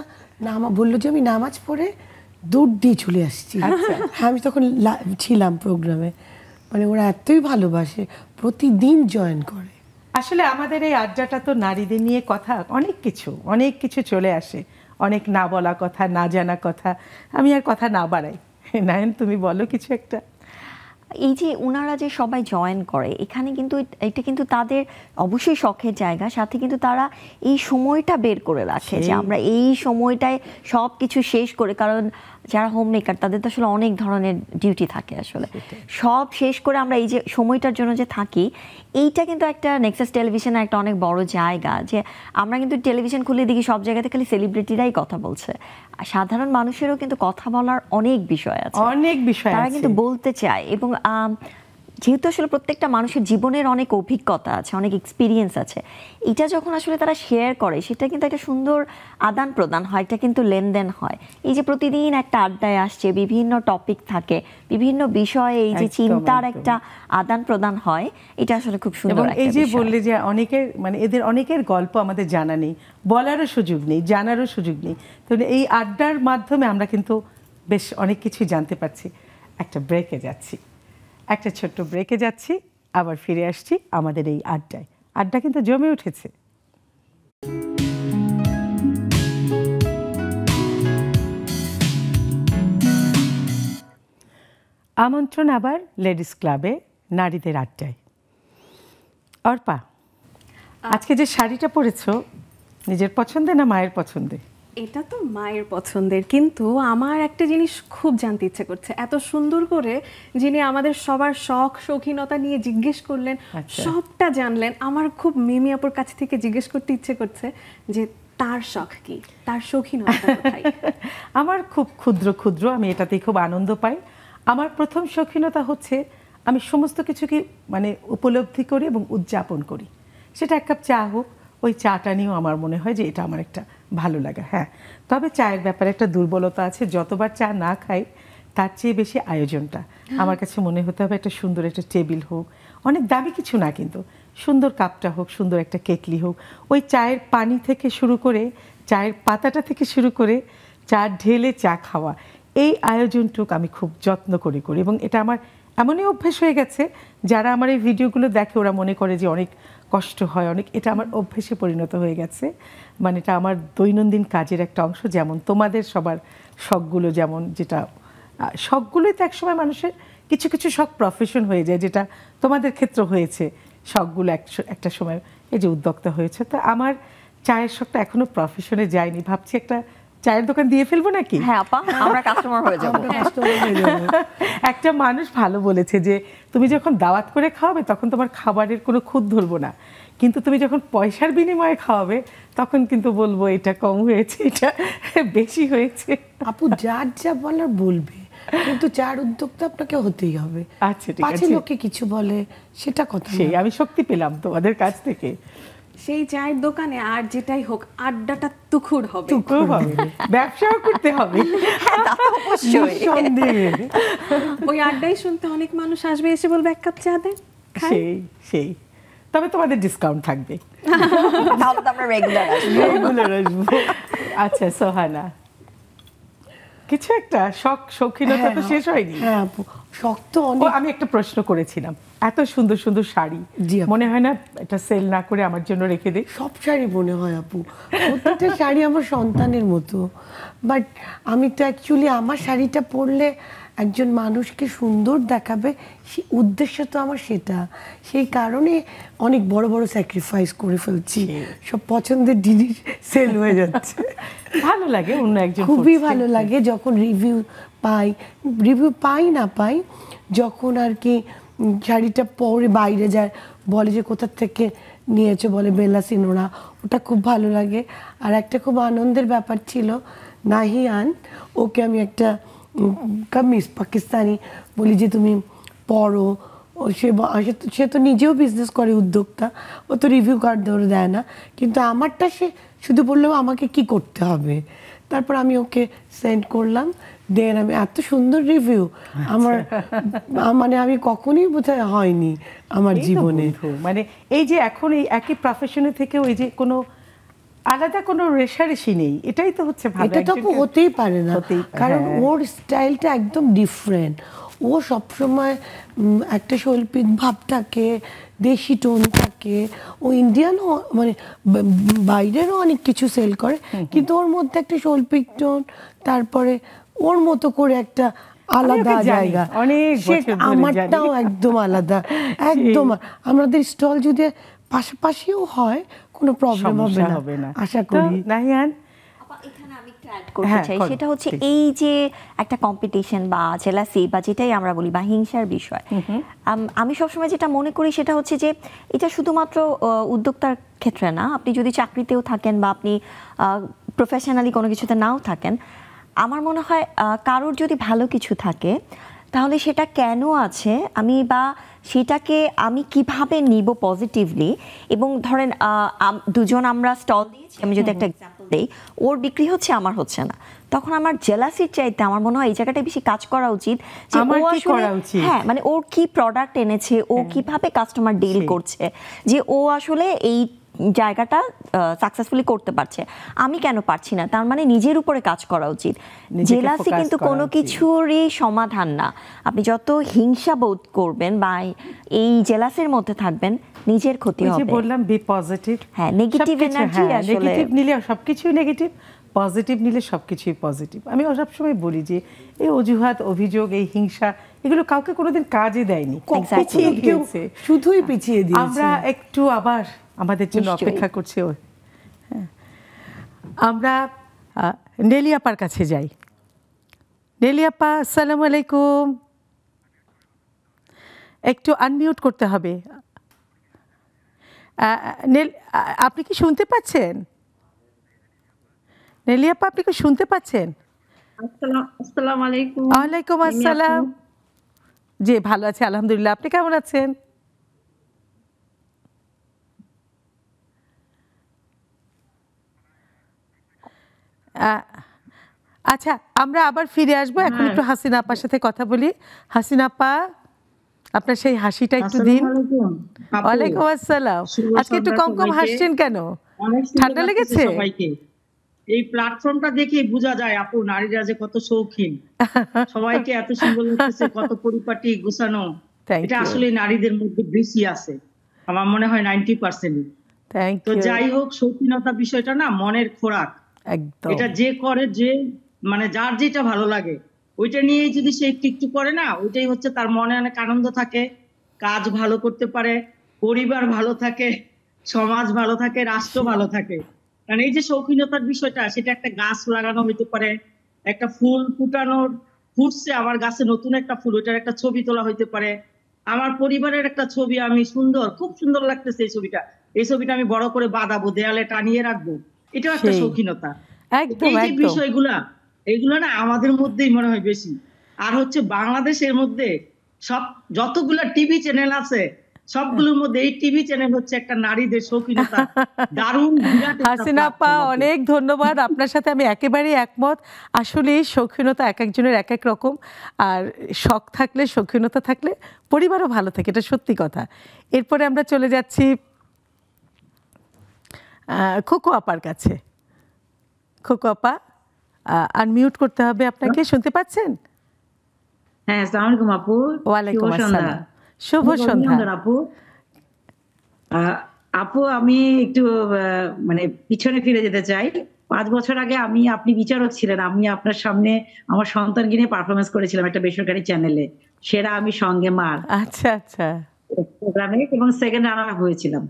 বললো যে আমি নামাজ পড়ে দৌড় দিয়ে চলে আসছি। হ্যাঁ, আমি তখন ছিলাম প্রোগ্রামে। মানে ওরা এতই ভালোবাসে, প্রতিদিন জয়েন করে। আসলে আমাদের এই আড্ডাটা তো নারীদের নিয়ে কথা, অনেক কিছু চলে আসে, অনেক না বলা কথা, না জানা কথা। আমি আর কথা না বাড়াই, নায়ন তুমি বলো কিছু একটা। এই যে ওনারা যে সবাই জয়েন করে এখানে, কিন্তু এটা কিন্তু তাদের অবশ্যই শখের জায়গা, সাথে কিন্তু তারা এই সময়টা বের করে রাখে যে আমরা এই সময়টায় সব কিছু শেষ করে, কারণ যারা হোম মেকার তাদের তো আসলে অনেক ধরনের ডিউটি থাকে, আসলে সব শেষ করে আমরা এই যে সময়টার জন্য যে থাকি, এইটা কিন্তু একটা নেক্সাস টেলিভিশনের একটা অনেক বড় জায়গা। যে আমরা কিন্তু টেলিভিশন খুলে দেখি সব জায়গাতে খালি সেলিব্রিটিরাই কথা বলছে, আর সাধারণ মানুষেরও কিন্তু কথা বলার অনেক বিষয় আছে, অনেক বিষয় তারা আছে। কিন্তু বলতে চায়। এবং যেহেতু আসলে প্রত্যেকটা মানুষের জীবনের অনেক অভিজ্ঞতা আছে, অনেক এক্সপিরিয়েন্স আছে, এটা যখন আসলে তারা শেয়ার করে সেটা কিন্তু একটা সুন্দর আদান প্রদান হয়, এটা কিন্তু লেনদেন হয়। এই যে প্রতিদিন একটা আড্ডায় আসছে, বিভিন্ন টপিক থাকে, বিভিন্ন বিষয়ে এই যে একদম, চিন্তার একদম। একটা আদান প্রদান হয়, এটা আসলে খুব সুন্দর এবং একটা এই যে বিষয়। বললে যে অনেকের মানে এদের অনেকের গল্প আমাদের জানা নেই, বলারও সুযোগ নেই, জানারও সুযোগ নেই। তো এই আড্ডার মাধ্যমে আমরা কিন্তু বেশ অনেক কিছু জানতে পারছি। একটা ছোট্ট ব্রেকে যাচ্ছি, আবার ফিরে আসছি আমাদের এই আড্ডায়। আড্ডা কিন্তু জমে উঠেছে। আমন্ত্রণ আবার লেডিস ক্লাবে, নারীদের আড্ডায়। অর্পা, আজকে যে শাড়িটা পরেছো, নিজের পছন্দে না মায়ের পছন্দে? এটা তো মায়ের পছন্দের, কিন্তু আমার একটা জিনিস খুব জানতে ইচ্ছে করছে। এত সুন্দর করে যিনি আমাদের সবার শখ শৌখিনতা নিয়ে জিজ্ঞেস করলেন, আচ্ছা। সবটা জানলেন, আমার খুব মিমি আপুর কাছ থেকে জিজ্ঞেস করতে ইচ্ছে করছে যে তার শখ কি, তার শৌখিনতা কোথায়? আমার খুব ক্ষুদ্র ক্ষুদ্র, আমি এটাতেই খুব আনন্দ পাই। আমার প্রথম শৌখিনতা হচ্ছে আমি সমস্ত কিছুকে মানে উপলব্ধি করি এবং উদযাপন করি। সেটা এক কাপ চা হোক, ওই চাটা নিয়েও আমার মনে হয় যে এটা আমার একটা ভালো লাগা। হ্যাঁ, তবে চায়ের ব্যাপারে একটা দুর্বলতা আছে, যতবার চা না খাই তার চেয়ে বেশি আয়োজনটা আমার কাছে মনে হতে হবে। একটা সুন্দর একটা টেবিল হোক, অনেক দামি কিছু না কিন্তু সুন্দর কাপটা হোক, সুন্দর একটা কেটলি হোক, ওই চায়ের পানি থেকে শুরু করে চায়ের পাতাটা থেকে শুরু করে চা ঢেলে চা খাওয়া, এই আয়োজনটুকু আমি খুব যত্ন করে করি। এবং এটা আমার এমনই অভ্যেস হয়ে গেছে, যারা আমার এই ভিডিওগুলো দেখে ওরা মনে করে যে অনেক কষ্ট হয়, অনেক, এটা আমার অভ্যেসে পরিণত হয়ে গেছে। মানে এটা আমার দৈনন্দিন কাজের একটা অংশ। যেমন তোমাদের সবার শখগুলো, যেমন যেটা শখগুলোই তো একসময় মানুষের কিছু কিছু শখ প্রফেশন হয়ে যায়, যেটা তোমাদের ক্ষেত্র হয়েছে। শখগুলো একটা সময় এই যে উদ্যোক্তা হয়েছে, তো আমার চায়ের শখটা এখনো প্রফেশনে যায়নি। ভাবছি একটা চায়ের দোকান দিয়ে ফেলবো নাকি? হ্যাঁ আপা, আমরা কাস্টমার হয়ে যাবো। একটা মানুষ ভালো বলেছে যে তুমি যখন দাওয়াত করে খাওয়াবে তখন তোমার খাবারের কোনো খুঁত ধরবো না, কিন্তু তুমি যখন পয়সার বিনিময়ে খাওয়াবে তখন কিন্তু বলবো এটা কম হয়েছে, এটা বেশি হয়েছে। আপু যার যা বলার বলবে, কিন্তু চার উদ্যোক্তা আপনাকে হতেই হবে। আচ্ছা ঠিক পাঁচে আছে, লোকে কিছু বলে সেটা কথা সেই না। আমি শক্তি পেলাম তোমাদের কাছ থেকে। সেই চায়ের দোকানে আর যেটাই হোক আড্ডাটা তুখুর হবে, টুকরো হবে, ব্যবসাও করতে হবে। সন্দেহে ওই আড্ডাই শুনতে অনেক মানুষ আসবে, এসে বলবে এক কাপ চা দেন, খাই। সেই সেই তবে তোমাদের ডিসকাউন্ট থাকবে, তাহলে তো আমরা রেগুলার আসবো। রেগুলার আসবো। আচ্ছা সোহানা, কিছু একটা শৌখিনতা তো শেষ হয়নি। হ্যাঁ আপু, শখ তো ও, অনেক। আমি একটা প্রশ্ন করেছিলাম, এত সুন্দর সুন্দর শাড়ি, জি আপু। মনে হয় না এটা সেল না করে আমার জন্য রেখে দে? সব শাড়ি মনে হয় আপু, প্রত্যেকটা শাড়ি আমার সন্তানের মতো। বাট আমি তো অ্যাকচুয়ালি আমার শাড়িটা পরলে একজন মানুষকে সুন্দর দেখাবে, সে উদ্দেশ্য তো আমার সেটা। সেই কারণে অনেক বড় বড় স্যাক্রিফাইস করে ফেলছি, সব পছন্দের জিনিস সেল হয়ে যাচ্ছে। ভালো লাগে অন্য একজন খুবই পরছে। ভালো লাগে যখন রিভিউ পাই না পাই, যখন আর কি শাড়িটা পরে বাইরে যায়, বলে যে কোথা থেকে নিয়েছো, বলে বেলা সিনোরা, ওটা খুব ভালো লাগে। আর একটা খুব আনন্দের ব্যাপার ছিল, নাহিয়ান, ওকে আমি একটা কামিজ পাকিস্তানি বলি যে তুমি পড়ো, সে তো নিজেও বিজনেস করে, উদ্যোক্তা, ও তো রিভিউ কার্ড ধরে দেয় না, কিন্তু আমারটা সে শুধু বললো আমাকে কি করতে হবে। তারপর আমি ওকে সেন্ড করলাম, দেন আমি এত সুন্দর রিভিউ আমার মানে আমি কখনোই বোধহয় হয়নি আমার এই তো জীবনে। বন্ধু, মানে এই যে এখন এই একই প্রফেশনে থেকে ওই যে কোনো আলাদা কোনো রেশারেশি নেই, এটাই তো হচ্ছে ভালো। এটা তো আপু হতেই পারে না, কারণ হ্যাঁ। ওর স্টাইলটা একদম ডিফারেন্ট। ও সবসময় একটা শৈল্পিক ভাব থাকে, দেশি টোন থাকে। ও ইন্ডিয়ানও মানে বাইরেরও অনেক কিছু সেল করে, কিন্তু ওর মধ্যে একটা শৈল্পিক টোন, তারপরে ওর মতো করে একটা আলাদা ওকে জানি, জায়গা। অনেক বছর ধরে আমারটাও জানি। একদম আলাদা, একদম। আমাদের স্টল যদি পাশাপাশিও হয় কোনো প্রবলেম সমস্যা হবে না আশা করি। তো নাহিয়ান, এখানে আমি একটু অ্যাড করতে হ্যাঁ, চাই, করো, সেটা হচ্ছে please। এই যে একটা কম্পিটিশন বা জেলাসি বা যেটাই আমরা বলি বা হিংসার বিষয়, আমি সবসময় যেটা মনে করি সেটা হচ্ছে যে এটা শুধুমাত্র উদ্যোক্তার ক্ষেত্রে না, আপনি যদি চাকরিতেও থাকেন বা আপনি প্রফেশনালি কোনো কিছুতে নাও থাকেন, আমার মনে হয় কারোর যদি ভালো কিছু থাকে তাহলে সেটা কেন আছে বা সেটাকে আমি কিভাবে নিব পজিটিভলি। এবং ধরেন দুজন আমরা স্টল দিয়েছি, আমি যদি একটা এক্সাম্পল দিই, ওর বিক্রি হচ্ছে আমার হচ্ছে না, তখন আমার জেলাসির চাইতে আমার মনে হয় এই জায়গাটায় বেশি কাজ করা উচিত যে আমার ও কি আসলে করা উচিত? হ্যাঁ মানে ওর কি প্রোডাক্ট এনেছে, ও কিভাবে কাস্টমার ডিল করছে, যে ও আসলে এই জায়গাটা সাকসেসফুলি করতে পারছে, আমি কেন পারছি না, তার মানে নিজের উপরে কাজ করা উচিত। জেলাসি কিন্তু কোনো কিছুরই সমাধান না। আপনি যত হিংসা বোধ করবেন বা এই জেলাসের মধ্যে থাকবেন, নিজের ক্ষতি ওই যে হবে। বললাম বি পজিটিভ। হ্যাঁ, নেগেটিভ এনার্জি আসলে নেগেটিভ নিলে সবকিছুই নেগেটিভ, পজিটিভ নিলে সবকিছুই পজিটিভ। আমি সবসময় বলি যে এই অজুহাত, অভিযোগ, এই হিংসা, এগুলো কাউকে কোনোদিন কাজে দেয়নি, পিছিয়ে দিয়েছে, শুধুই পিছিয়ে দিয়েছে। আমরা একটু আবার আমাদের জন্য অপেক্ষা করছে। হ্যাঁ, আমরা নেলি আপার কাছে যাই। নেলি আপা, আসসালামু আলাইকুম। একটু আনমিউট করতে হবে। আপনি কি শুনতে পাচ্ছেন? নেলি আপা, আপনি কি শুনতে পাচ্ছেন? আসসালামু আলাইকুম। ওয়ালাইকুম আসসালাম। জি, ভালো আছি আলহামদুলিল্লাহ। আপনি কেমন আছেন? আচ্ছা, আমরা আবার ফিরে আসবো। এখন একটু হাসিনা আপার সাথে কথা বলি। হাসিনা আপা, আপনার সেই হাসিটা একটু দিন। ওয়ালাইকুম আসসালাম। আজকে একটু কম কম হাসছেন কেন? ঠান্ডা লেগেছে? এই প্ল্যাটফর্মটা দেখে বোঝা যায় আপু নারীরা যে কত শৌখিন। সবাইকে এত সুন্দর লাগতেছে, কত পরিপাটি গোছানো। এটা আসলে নারীদের মধ্যে বেশি আছে, আমার মনে হয় 90%। তো যাই হোক, শৌখিনতা বিষয়টা না মনের খোরাক। এটা যে করে, যে মানে যার যেটা ভালো লাগে ওইটা নিয়েই যদি সে একটু করে না, ওইটাই হচ্ছে তার মনে অনেক আনন্দ থাকে, কাজ ভালো করতে পারে, পরিবার ভালো থাকে, সমাজ ভালো থাকে, রাষ্ট্র ভালো থাকে। কারণ এই যে শৌখিনতার বিষয়টা, সেটা একটা গাছ লাগানো হইতে পারে, একটা ফুল ফুটানোর, ফুটছে আমার গাছে নতুন একটা ফুল, ওইটার একটা ছবি তোলা হইতে পারে, আমার পরিবারের একটা ছবি, আমি সুন্দর, খুব সুন্দর লাগতেছে এই ছবিটা আমি বড় করে বাঁধাবো, দেয়ালে টানিয়ে রাখবো, এটাও একটা শৌখিনতা। এই যে বিষয়গুলা, এগুলো না আমাদের মধ্যেই মনে হয় বেশি। আর হচ্ছে বাংলাদেশের মধ্যে সব যতগুলা টিভি চ্যানেল আছে, সবগুলোর মধ্যে এই টিভি চ্যানেল হচ্ছে একটা নারীদের শৌখিনতা দারুণ। হাসিনা আপা, অনেক ধন্যবাদ। আপনার সাথে আমি একেবারেই একমত। আসলে শৌখিনতা এক একজনের এক এক রকম, আর শখ থাকলে, শৌখিনতা থাকলে পরিবারও ভালো থাকে, এটা সত্যি কথা। এরপরে আমরা চলে যাচ্ছি খোকো আপার কাছে। খোকো আপা, আনমিউট করতে হবে আপনাকে, শুনতে পাচ্ছেন? হ্যাঁ, আসসালামু আলাইকুম আপু। ওয়ালাইকুম আসসালাম, শুভ সন্ধ্যা আপু। আপু, আমি একটু মানে পিছনে ফিরে যেতে চাই। 5 বছর আগে আপনি বিচারক ছিলেন, আমি আপনার সামনে আমার সন্তানকে নিয়ে পারফরমেন্স করেছিলাম একটা বেসরকারি চ্যানেলে, সেরা আমি সঙ্গে মার। আচ্ছা আচ্ছা, প্রোগ্রামে, এবং সেকেন্ড রানার আপ হয়েছিলাম।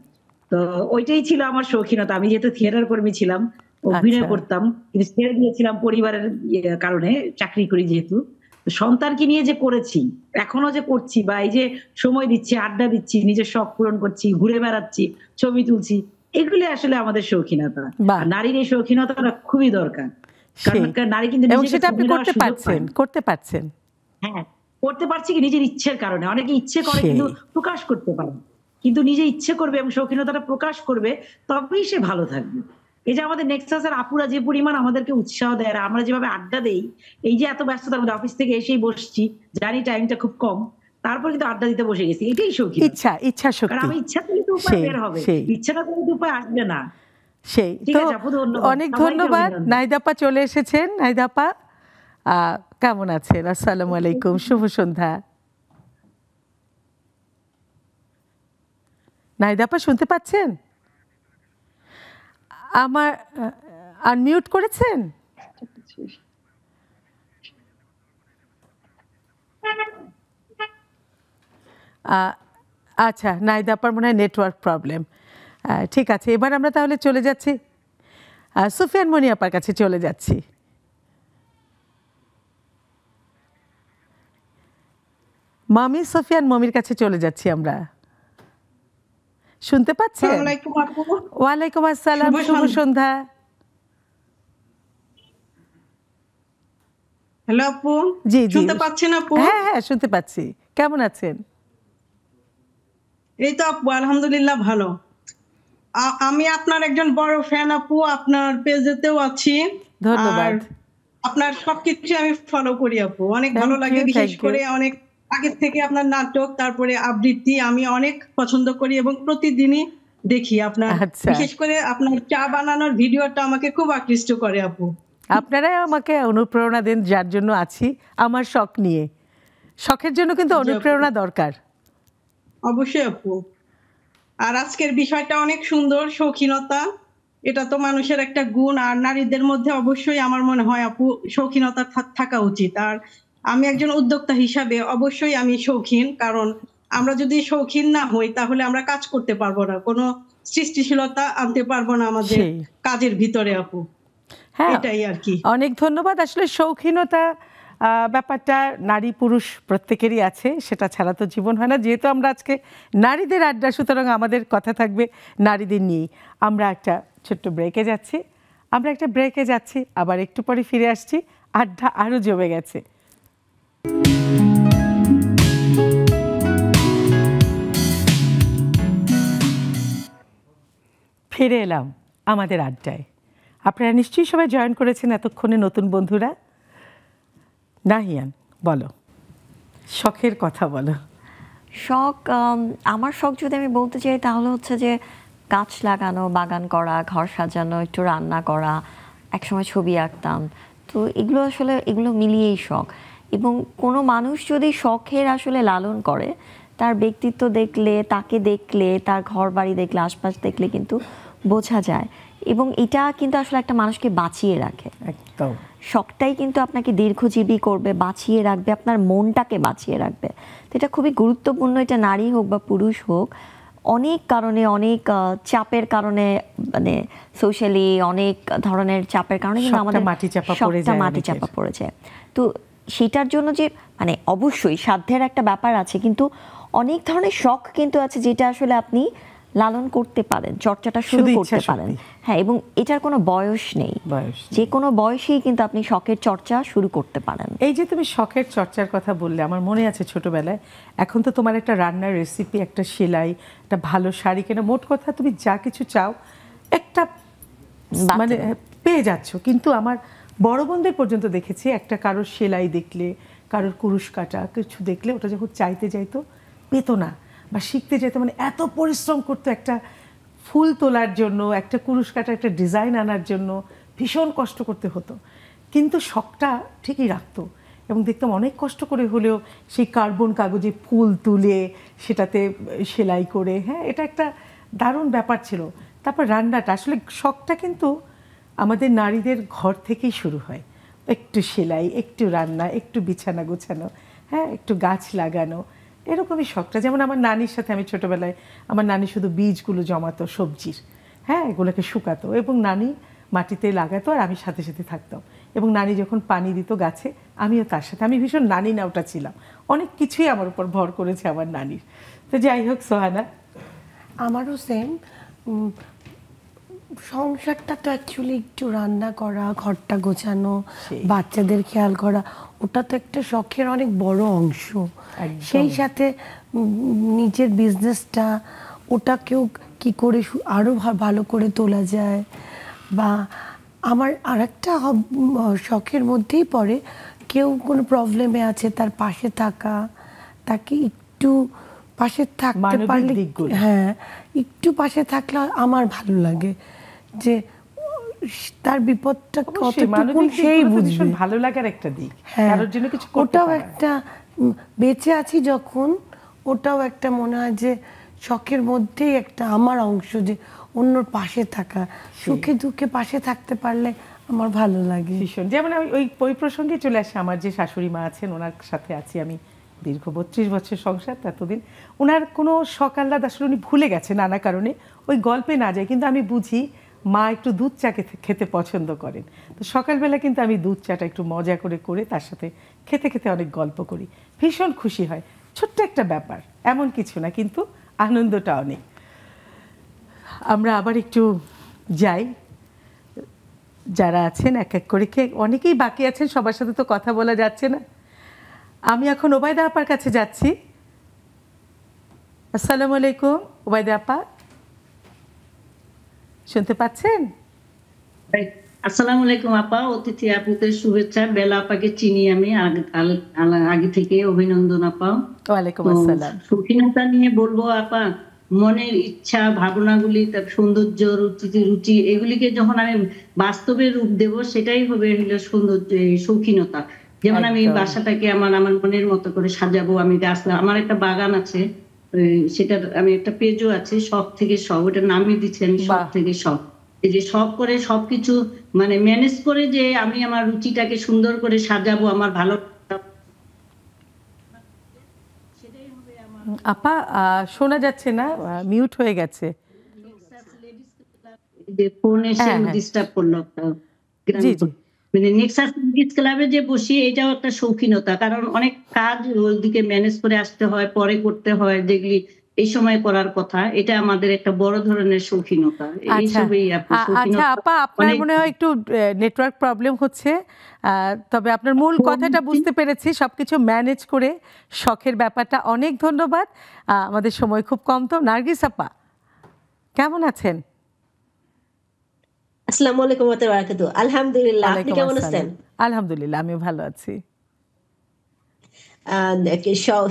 তো ওইটাই ছিল আমার শৌখিনতা। আমি যেহেতু থিয়েটার কর্মী ছিলাম, অভিনয় করতাম, কিন্তু ছেড়ে দিয়েছিলাম পরিবারের কারণে, চাকরি করি যেহেতু। সন্তানকে নিয়ে যে করেছি, এখনো যে করছি, বা এই যে সময় দিচ্ছি, আড্ডা দিচ্ছি, নিজের শখ পূরণ করছি, ঘুরে বেড়াচ্ছি, ছবি তুলছি, এগুলো আসলে আমাদের শৌখিনতা। নারীর এই শৌখিনতাটা খুবই দরকার, কারণ নারী কিন্তু করতে পারছেন। হ্যাঁ, করতে পারছি কি নিজের ইচ্ছের কারণে। অনেকে ইচ্ছে করে কিন্তু প্রকাশ করতে পারে, কিন্তু নিজে ইচ্ছে করবে এবং শৌখিনতাটা প্রকাশ করবে, তবেই সে ভালো থাকবে। এই যে আমাদের নেক্সাসের আপুরা যে পরিমাণ আমাদেরকে উৎসাহ দেয়, আর আমরা যেভাবে আড্ডা দেই, এই যে এত ব্যস্ততার মধ্যে অফিস থেকে এসেই বসছি, জানি টাইমটা খুব কম, তারপর কিন্তু আড্ডা দিতে বসে গেছি, এটাই শৌখিন। ইচ্ছা শক্তি। কারণ আমি ইচ্ছা করলে তো উপায় বের হবে, ইচ্ছাটা করলে তো উপায় আসবে না। সেই তো, অনেক ধন্যবাদ। নাহিদা আপা চলে এসেছেন। নাহিদা আপা কেমন আছেন? আসসালামু আলাইকুম, শুভ সন্ধ্যা। নাহিদা আপা শুনতে পাচ্ছেন? আমার আনমিউট করেছেন? আচ্ছা, নাহিদা আপার মনে হয় নেটওয়ার্ক প্রবলেম। ঠিক আছে, এবার আমরা তাহলে চলে যাচ্ছি সুফিয়ান মনি আপার কাছে চলে যাচ্ছি। মামি সুফিয়ান মমির কাছে চলে যাচ্ছি আমরা। শুনতে পাচ্ছেন? ওয়ালাইকুম আসসালাম, শুভ সন্ধ্যা। হ্যালো আপু, জি জি, শুনতে পাচ্ছেন আপু? হ্যাঁ হ্যাঁ, শুনতে পাচ্ছি। কেমন আছেন? এই তো আপু, আলহামদুলিল্লাহ ভালো। আমি আপনার একজন বড় ফ্যান আপু, আপনার পেজেতেও আছি। ধন্যবাদ। আপনার সবকিছু আমি ফলো করি আপু, অনেক ভালো লাগে। বিশেষ করে অনেক আগে থেকে আপনার নাটক, তারপরে আবৃত্তি আমি অনেক পছন্দ করি এবং প্রতিদিনই দেখি আপনার। বিশেষ করে আপনার চা বানানোর ভিডিওটা আমাকে খুব আকৃষ্ট করে আপু। আপনারাই আমাকে অনুপ্রেরণা দেন, যার জন্য আছি, আমার শখ নিয়ে। শখের জন্য কিন্তু অনুপ্রেরণা দরকার। অবশ্যই আপু। আর আজকের বিষয়টা অনেক সুন্দর, শৌখিনতা, এটা তো মানুষের একটা গুণ, আর নারীদের মধ্যে অবশ্যই আমার মনে হয় আপু শৌখিনতা থাকা উচিত। আর আমি একজন উদ্যোক্তা হিসাবে অবশ্যই আমি শৌখিন, কারণ আমরা যদি শৌখিন না হই তাহলে আমরা কাজ করতে পারবো না, কোনো সৃষ্টিশীলতা আনতে পারবো না আমাদের কাজের ভিতরে আপু। হ্যাঁ, এটাই আর কি। অনেক ধন্যবাদ। আসলে শৌখিনতা ব্যাপারটা নারী পুরুষ প্রত্যেকেরই আছে, সেটা ছাড়া তো জীবন হয় না। যেহেতু আমরা আজকে নারীদের আড্ডা, সুতরাং আমাদের কথা থাকবে নারীদের নিয়েই। আমরা একটা ছোট্ট ব্রেকে যাচ্ছি, আমরা একটা ব্রেকে যাচ্ছি, আবার একটু পরে ফিরে আসছি, আড্ডা আরো জমে গেছে। ফিরে এলাম আমাদের আড্ডায়। আপনারা নিশ্চয়ই সবাই জয়েন করেছেন এতক্ষণে, নতুন বন্ধুরা। নাহিয়ান, বলো, শখের কথা বলো। শখ, আমার শখ যদি আমি বলতে চাই তাহলে হচ্ছে যে গাছ লাগানো, বাগান করা, ঘর সাজানো, একটু রান্না করা, একসময় ছবি আঁকতাম। তো এগুলো আসলে এগুলো মিলিয়েই শখ। এবং কোনো মানুষ যদি শখের আসলে লালন করে, তার ব্যক্তিত্ব দেখলে, তাকে দেখলে, তার ঘর বাড়ি দেখলে, আশপাশ দেখলে কিন্তু বোঝা যায়। এবং এটা কিন্তু আসলে একটা মানুষকে বাঁচিয়ে রাখে। একদম, শখটাই কিন্তু আপনাকে দীর্ঘজীবী করবে, বাঁচিয়ে রাখবে, আপনার মনটাকে বাঁচিয়ে রাখবে। তো এটা খুবই গুরুত্বপূর্ণ। এটা নারী হোক বা পুরুষ হোক, অনেক কারণে, অনেক চাপের কারণে, মানে সোশ্যালি অনেক ধরনের চাপের কারণে কিন্তু আমাদের শখটা মাটি চাপা পড়ে যায়। তো সেটার জন্য যে মানে অবশ্যই সাধ্যের একটা ব্যাপার আছে, কিন্তু অনেক ধরনের শখ কিন্তু আছে যেটা আসলে আপনি লালন করতে পারেন, চর্চাটা শুরু করতে পারেন। হ্যাঁ, এবং এটার কোনো বয়স নেই, যে কোনো বয়সেই কিন্তু আপনি শখের চর্চা শুরু করতে পারেন। এই যে তুমি শখের চর্চার কথা বললে, আমার মনে আছে ছোটবেলায়, এখন তো তোমার একটা রান্নার রেসিপি, একটা সেলাই, একটা ভালো শাড়ি কেনা, মোট কথা তুমি যা কিছু চাও একটা মানে পেয়ে যাচ্ছ। কিন্তু আমার বড় বোনদের পর্যন্ত দেখেছি, একটা কারোর সেলাই দেখলে, কারোর কুরুশ কাটা কিছু দেখলে, ওটা যখন চাইতে যাইতো পেতো না, বা শিখতে যেতে মানে এত পরিশ্রম করতো একটা ফুল তোলার জন্য, একটা কুরুশ কাটা, একটা ডিজাইন আনার জন্য ভীষণ কষ্ট করতে হতো। কিন্তু শখটা ঠিকই রাখতো, এবং দেখতাম অনেক কষ্ট করে হলেও সেই কার্বন কাগজে ফুল তুলে সেটাতে সেলাই করে, হ্যাঁ, এটা একটা দারুণ ব্যাপার ছিল। তারপর রান্নাটা, আসলে শখটা কিন্তু আমাদের নারীদের ঘর থেকেই শুরু হয়। একটু সেলাই, একটু রান্না, একটু বিছানা গোছানো, হ্যাঁ, একটু গাছ লাগানো, এরকমই শখটা। যেমন আমার নানির সাথে আমি ছোটোবেলায়, আমার নানি শুধু বীজগুলো জমাতো সবজির, হ্যাঁ, এগুলোকে শুকাতো এবং নানি মাটিতে লাগাতো, আর আমি সাথে সাথে থাকতাম। এবং নানি যখন পানি দিত গাছে, আমিও তার সাথে, আমি ভীষণ নানি নাওটা ছিলাম। অনেক কিছুই আমার উপর ভর করেছে আমার নানির। তো যাই হোক সোহানা, আমারও সেম। সংসারটা তো অ্যাকচুয়ালি একটু রান্না করা, ঘরটা গোছানো, বাচ্চাদের খেয়াল করা, ওটা তো একটা শখের অনেক বড় অংশ। সেই সাথে নিজের বিজনেসটা, ওটাকেও কি করে আরও ভালো করে তোলা যায়। বা আমার আরেকটা শখের মধ্যেই পড়ে, কেউ কোনো প্রবলেমে আছে তার পাশে থাকা, তাকে একটু পাশে থাকতে পারলে, হ্যাঁ, একটু পাশে থাকলে আমার ভালো লাগে, যে তার বিপদটা কতটুকু সেই বুঝবে। ভালো লাগার একটা দিক, কারোর জন্য কিছু ওটাও একটা, বেঁচে আছি যখন, ওটাও একটা মনে হয় যে শখের মধ্যেই একটা আমার অংশ, যে অন্যর পাশে থাকা, সুখে দুঃখে পাশে থাকতে পারলে আমার ভালো লাগে ভীষণ। যেমন আমি ওই প্রসঙ্গে চলে আসে, আমার যে শাশুড়ি মা আছেন, ওনার সাথে আছি আমি দীর্ঘ 32 বছর সংসার। এতদিন ওনার কোনো শখ আহ্লাদ আসলে উনি ভুলে গেছে নানা কারণে, ওই গল্পে না যায়, কিন্তু আমি বুঝি মা একটু দুধ চা খেতে পছন্দ করেন। তো সকালবেলা কিন্তু আমি দুধ চাটা একটু মজা করে করে তার সাথে খেতে খেতে অনেক গল্প করি, ভীষণ খুশি হয়। ছোট্ট একটা ব্যাপার, এমন কিছু না, কিন্তু আনন্দটা অনেক। আমরা আবার একটু যাই, যারা আছেন এক এক করে, অনেকেই বাকি আছেন, সবার সাথে তো কথা বলা যাচ্ছে না। আমি এখন ওবায়দা আপার কাছে যাচ্ছি। আসসালামু আলাইকুম ওবায়দা আপা, শুনতে পাচ্ছেন? আসসালামু আলাইকুম আপা, অতিথি আপুদের শুভেচ্ছা। বেলা আপাকে চিনি আমি আগে থেকে, অভিনন্দন আপা। ওয়ালাইকুম আসসালাম। শৌখিনতা নিয়ে বলবো আপা, মনের ইচ্ছা, ভাবনাগুলি, তার সৌন্দর্য, রুচি, এগুলিকে যখন আমি বাস্তবে রূপ দেব, সেটাই হবে হলো সৌন্দর্য, শৌখিনতা। যেমন আমি বাসাটাকে আমার মনের মতো করে সাজাবো, আমি গাছ, আমার একটা বাগান আছে, সেটার আমি একটা পেজও আছে, শখ থেকে শখ, ওটার নামই দিচ্ছি আমি শখ থেকে শখ। এই যে শখ করে সবকিছু মানে ম্যানেজ করে, যে আমি আমার রুচিটাকে সুন্দর করে সাজাবো, আমার ভালো। আপা শোনা যাচ্ছে না, মিউট হয়ে গেছে। ফোন এসে ডিস্টার্ব করলো। মানে নেক্সাস লেডিস ক্লাবে যে বসি, এটাও একটা শৌখিনতা, কারণ অনেক কাজ ওইদিকে ম্যানেজ করে আসতে হয়, পরে করতে হয়, যেগুলি এই সময় করার কথা, এটা আমাদের একটা বড় ধরনের শৌখিনতা। এইসবই আচ্ছা আপা, আপনার মনে হয় একটু নেটওয়ার্ক প্রবলেম হচ্ছে, তবে আপনার মূল কথাটা বুঝতে পেরেছি। সবকিছু ম্যানেজ করে শখের ব্যাপারটা। অনেক ধন্যবাদ। আমাদের সময় খুব কম। তো নার্গিস আপা কেমন আছেন? আসসালামু আলাইকুম ওয়া বারাকাতুহু। আলহামদুলিল্লাহ, আপনি কেমন আছেন? আলহামদুলিল্লাহ, আমিও ভালো আছি।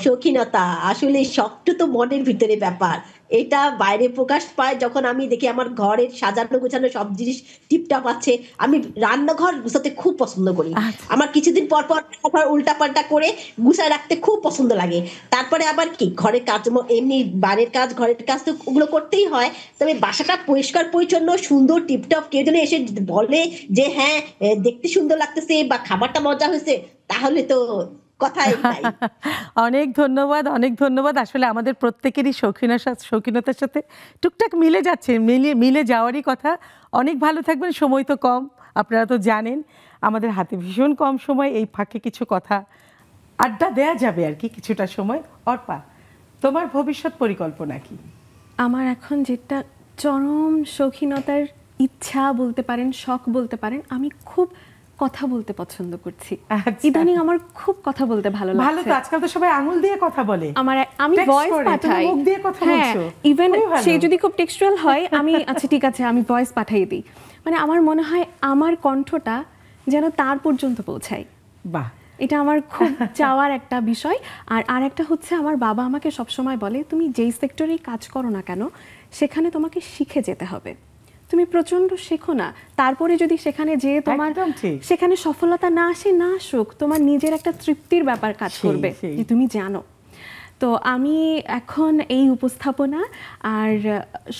শৌখিনতা আসলে শখটা তো মনের ভিতরে ব্যাপার, এটা বাইরে প্রকাশ পায় যখন আমি দেখি আমার ঘরের সাজানো গোছানো সব জিনিস টিপটাপ আছে। আমি রান্নাঘর গুছাতে খুব পছন্দ করি। আমার কিছুদিন পর পর উল্টা পাল্টা করে গুছায় রাখতে খুব পছন্দ লাগে। তারপরে আবার কি ঘরের কাজ, এমনি বাড়ির কাজ ঘরের কাজ তো ওগুলো করতেই হয়, তবে বাসাটা পরিষ্কার পরিচ্ছন্ন সুন্দর টিপটপ কেউ যেন এসে বলে যে হ্যাঁ দেখতে সুন্দর লাগতেছে বা খাবারটা মজা হয়েছে, তাহলে তো অনেক ধন্যবাদ, অনেক ধন্যবাদ। আসলে আমাদের প্রত্যেকেরই শৌখিনতার সাথে টুকটাক মিলে যাচ্ছে, মিলে যাওয়ারই কথা। অনেক ভালো থাকবেন। সময় তো কম, আপনারা তো জানেন আমাদের হাতে ভীষণ কম সময়। এই ফাঁকে কিছু কথা আড্ডা দেয়া যাবে আর কি কিছুটা সময়। অর্পা, তোমার ভবিষ্যৎ পরিকল্পনা কি? আমার এখন যেটা চরম শৌখিনতার ইচ্ছা বলতে পারেন, শখ বলতে পারেন, আমি খুব কথা বলতে পছন্দ করছি। ইদানিং আমার খুব কথা বলতে ভালো লাগছে। ভালো তো, আজকাল তো সবাই আঙুল দিয়ে কথা বলে। আমি ভয়েস পাঠাই, মুখ দিয়ে কথা বলছো। ইভেন সে যদি খুব টেক্সচুয়াল হয়, আমি আচ্ছা ঠিক আছে আমি ভয়েস পাঠিয়ে দিই। মানে আমার মনে হয় আমার কণ্ঠটা যেন তার পর্যন্ত পৌঁছায়। বাহ, এটা আমার খুব চাওয়ার একটা বিষয়। আর একটা হচ্ছে, আমার বাবা আমাকে সবসময় বলে তুমি যেই সেক্টরেই কাজ করো না কেন সেখানে তোমাকে শিখে যেতে হবে। তুমি প্রচন্ড শেখো না, তারপরে যদি সেখানে যেয়ে তোমার সেখানে সফলতা না আসে, না আসুক, তোমার নিজের একটা তৃপ্তির ব্যাপার কাজ করবে যে তুমি জানো। তো আমি এখন এই উপস্থাপনা আর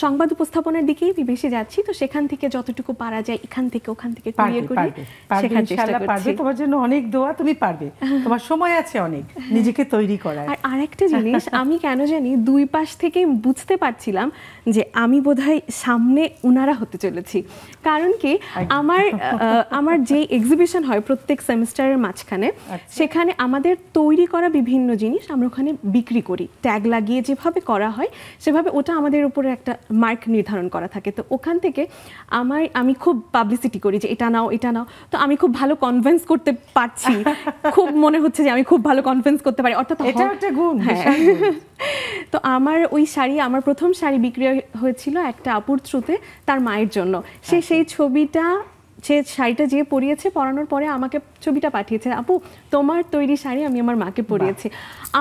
সংবাদ উপস্থাপনার দিকেই বেশি যাচ্ছি। তো সেখান থেকে যতটুকু পারা যায় এখান থেকে ওখান থেকে ক্লিয়ার করি, শেখার চেষ্টা করছি। তোমার জন্য অনেক দোয়া, তুমি পারবে, তোমার সময় আছে অনেক নিজেকে তৈরি করার। আর আরেকটা জিনিস, আমি কেন জানি দুই পাশ থেকে বুঝতে পারছিলাম যে আমি বোধহয় সামনে উনারা হতে চলেছি। কারণ কি, আমার যে এক্সিবিশন হয় প্রত্যেক সেমিস্টারের মাঝখানে, সেখানে আমাদের তৈরি করা বিভিন্ন জিনিস আমরা ওখানে বিক্রি করি, ট্যাগ লাগিয়ে যেভাবে করা হয় সেভাবে। ওটা আমাদের উপরে একটা মার্ক নির্ধারণ করা থাকে। তো ওখান থেকে আমি খুব পাবলিসিটি করি যে এটা নাও এটা নাও। তো আমি খুব ভালো কনভিন্স করতে পারছি, খুব মনে হচ্ছে যে আমি খুব ভালো কনভিন্স করতে পারি। অর্থাৎ এটা একটা গুণ। তো আমার ওই শাড়ি, আমার প্রথম শাড়ি বিক্রি হয়েছিল একটা আপুর থ্রুতে তার মায়ের জন্য। সেই ছবিটা, সে শাড়িটা যে পরিয়েছে, পরানোর পরে আমাকে ছবিটা পাঠিয়েছে, আপু তোমার তৈরি শাড়ি আমি আমার মাকে পরিয়েছি।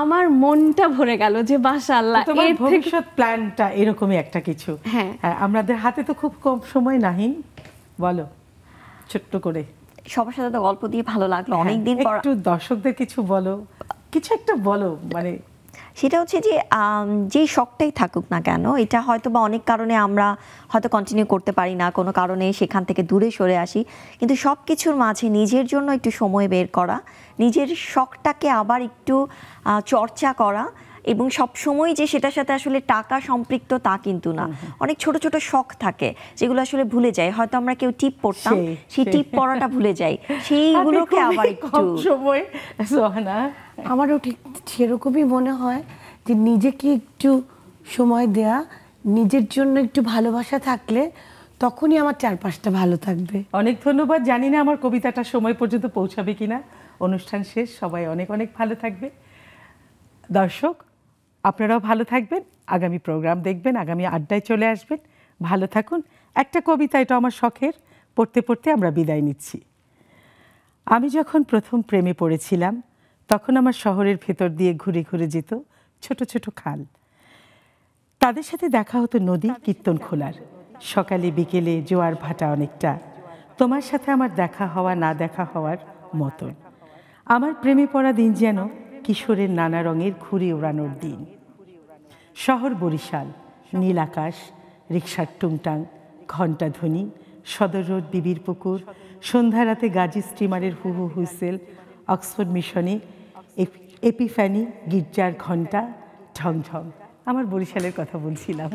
আমার মনটা ভরে গেল যে মাশাআল্লাহ। তোমার ভবিষ্যৎ প্ল্যানটা এরকমই একটা কিছু। হ্যাঁ, আমাদের হাতে তো খুব কম সময়। নাহিন, বলো ছোট্ট করে। সবার সাথে তো গল্প দিয়ে ভালো লাগলো, অনেকদিন পর। একটু দর্শকদের কিছু বলো, কিছু একটা বলো। মানে সেটা হচ্ছে যে যেই শখটাই থাকুক না কেন, এটা হয়তো বা অনেক কারণে আমরা হয়তো কন্টিনিউ করতে পারি না, কোনো কারণে সেখান থেকে দূরে সরে আসি, কিন্তু সব কিছুর মাঝে নিজের জন্য একটু সময় বের করা, নিজের শখটাকে আবার একটু চর্চা করা, এবং সব সময় যে সেটার সাথে আসলে টাকা সম্পৃক্ত তা কিন্তু না। অনেক ছোট ছোট শখ থাকে যেগুলো আসলে ভুলে যায়। হয়তো আমরা কেউ টিপ পড়তাম, সেই টিপ পড়াটা ভুলে যাই, সেইগুলোকে আবার একটু সময়। আমারও ঠিক সেরকমই মনে হয় যে নিজেকে একটু সময় দেয়া, নিজের জন্য একটু ভালোবাসা থাকলে তখনই আমার চারপাশটা ভালো থাকবে। অনেক ধন্যবাদ। জানি না আমার কবিতাটা সময় পর্যন্ত পৌঁছাবে কিনা। অনুষ্ঠান শেষ, সবাই অনেক অনেক ভালো থাকবে। দর্শক আপনারাও ভালো থাকবেন, আগামী প্রোগ্রাম দেখবেন, আগামী আড্ডায় চলে আসবেন। ভালো থাকুন। একটা কবিতা, এটা আমার শখের, পড়তে পড়তে আমরা বিদায় নিচ্ছি। আমি যখন প্রথম প্রেমে পড়েছিলাম তখন আমার শহরের ভেতর দিয়ে ঘুরে ঘুরে যেত ছোট ছোট খাল। তাদের সাথে দেখা হতো নদী কীর্তন খোলার। সকালে বিকেলে জোয়ার ভাটা অনেকটা। তোমার সাথে আমার দেখা হওয়া না দেখা হওয়ার মতন। আমার প্রেমে পড়া দিন যেন কিশোরের নানা রঙের ঘুড়ি ওড়ানোর দিন। শহর বরিশাল, নীল আকাশ, রিকশার টুংটাং, ঘণ্টা ধ্বনি, সদর রোড, বিবির পুকুর, সন্ধ্যা রাতে গাজী স্টিমারের হু হু হুইসেল, অক্সফোর্ড মিশনে এপিফ্যানি গির্জার ঘণ্টা, ঝমঝম। আমার বরিশালের কথা বলছিলাম।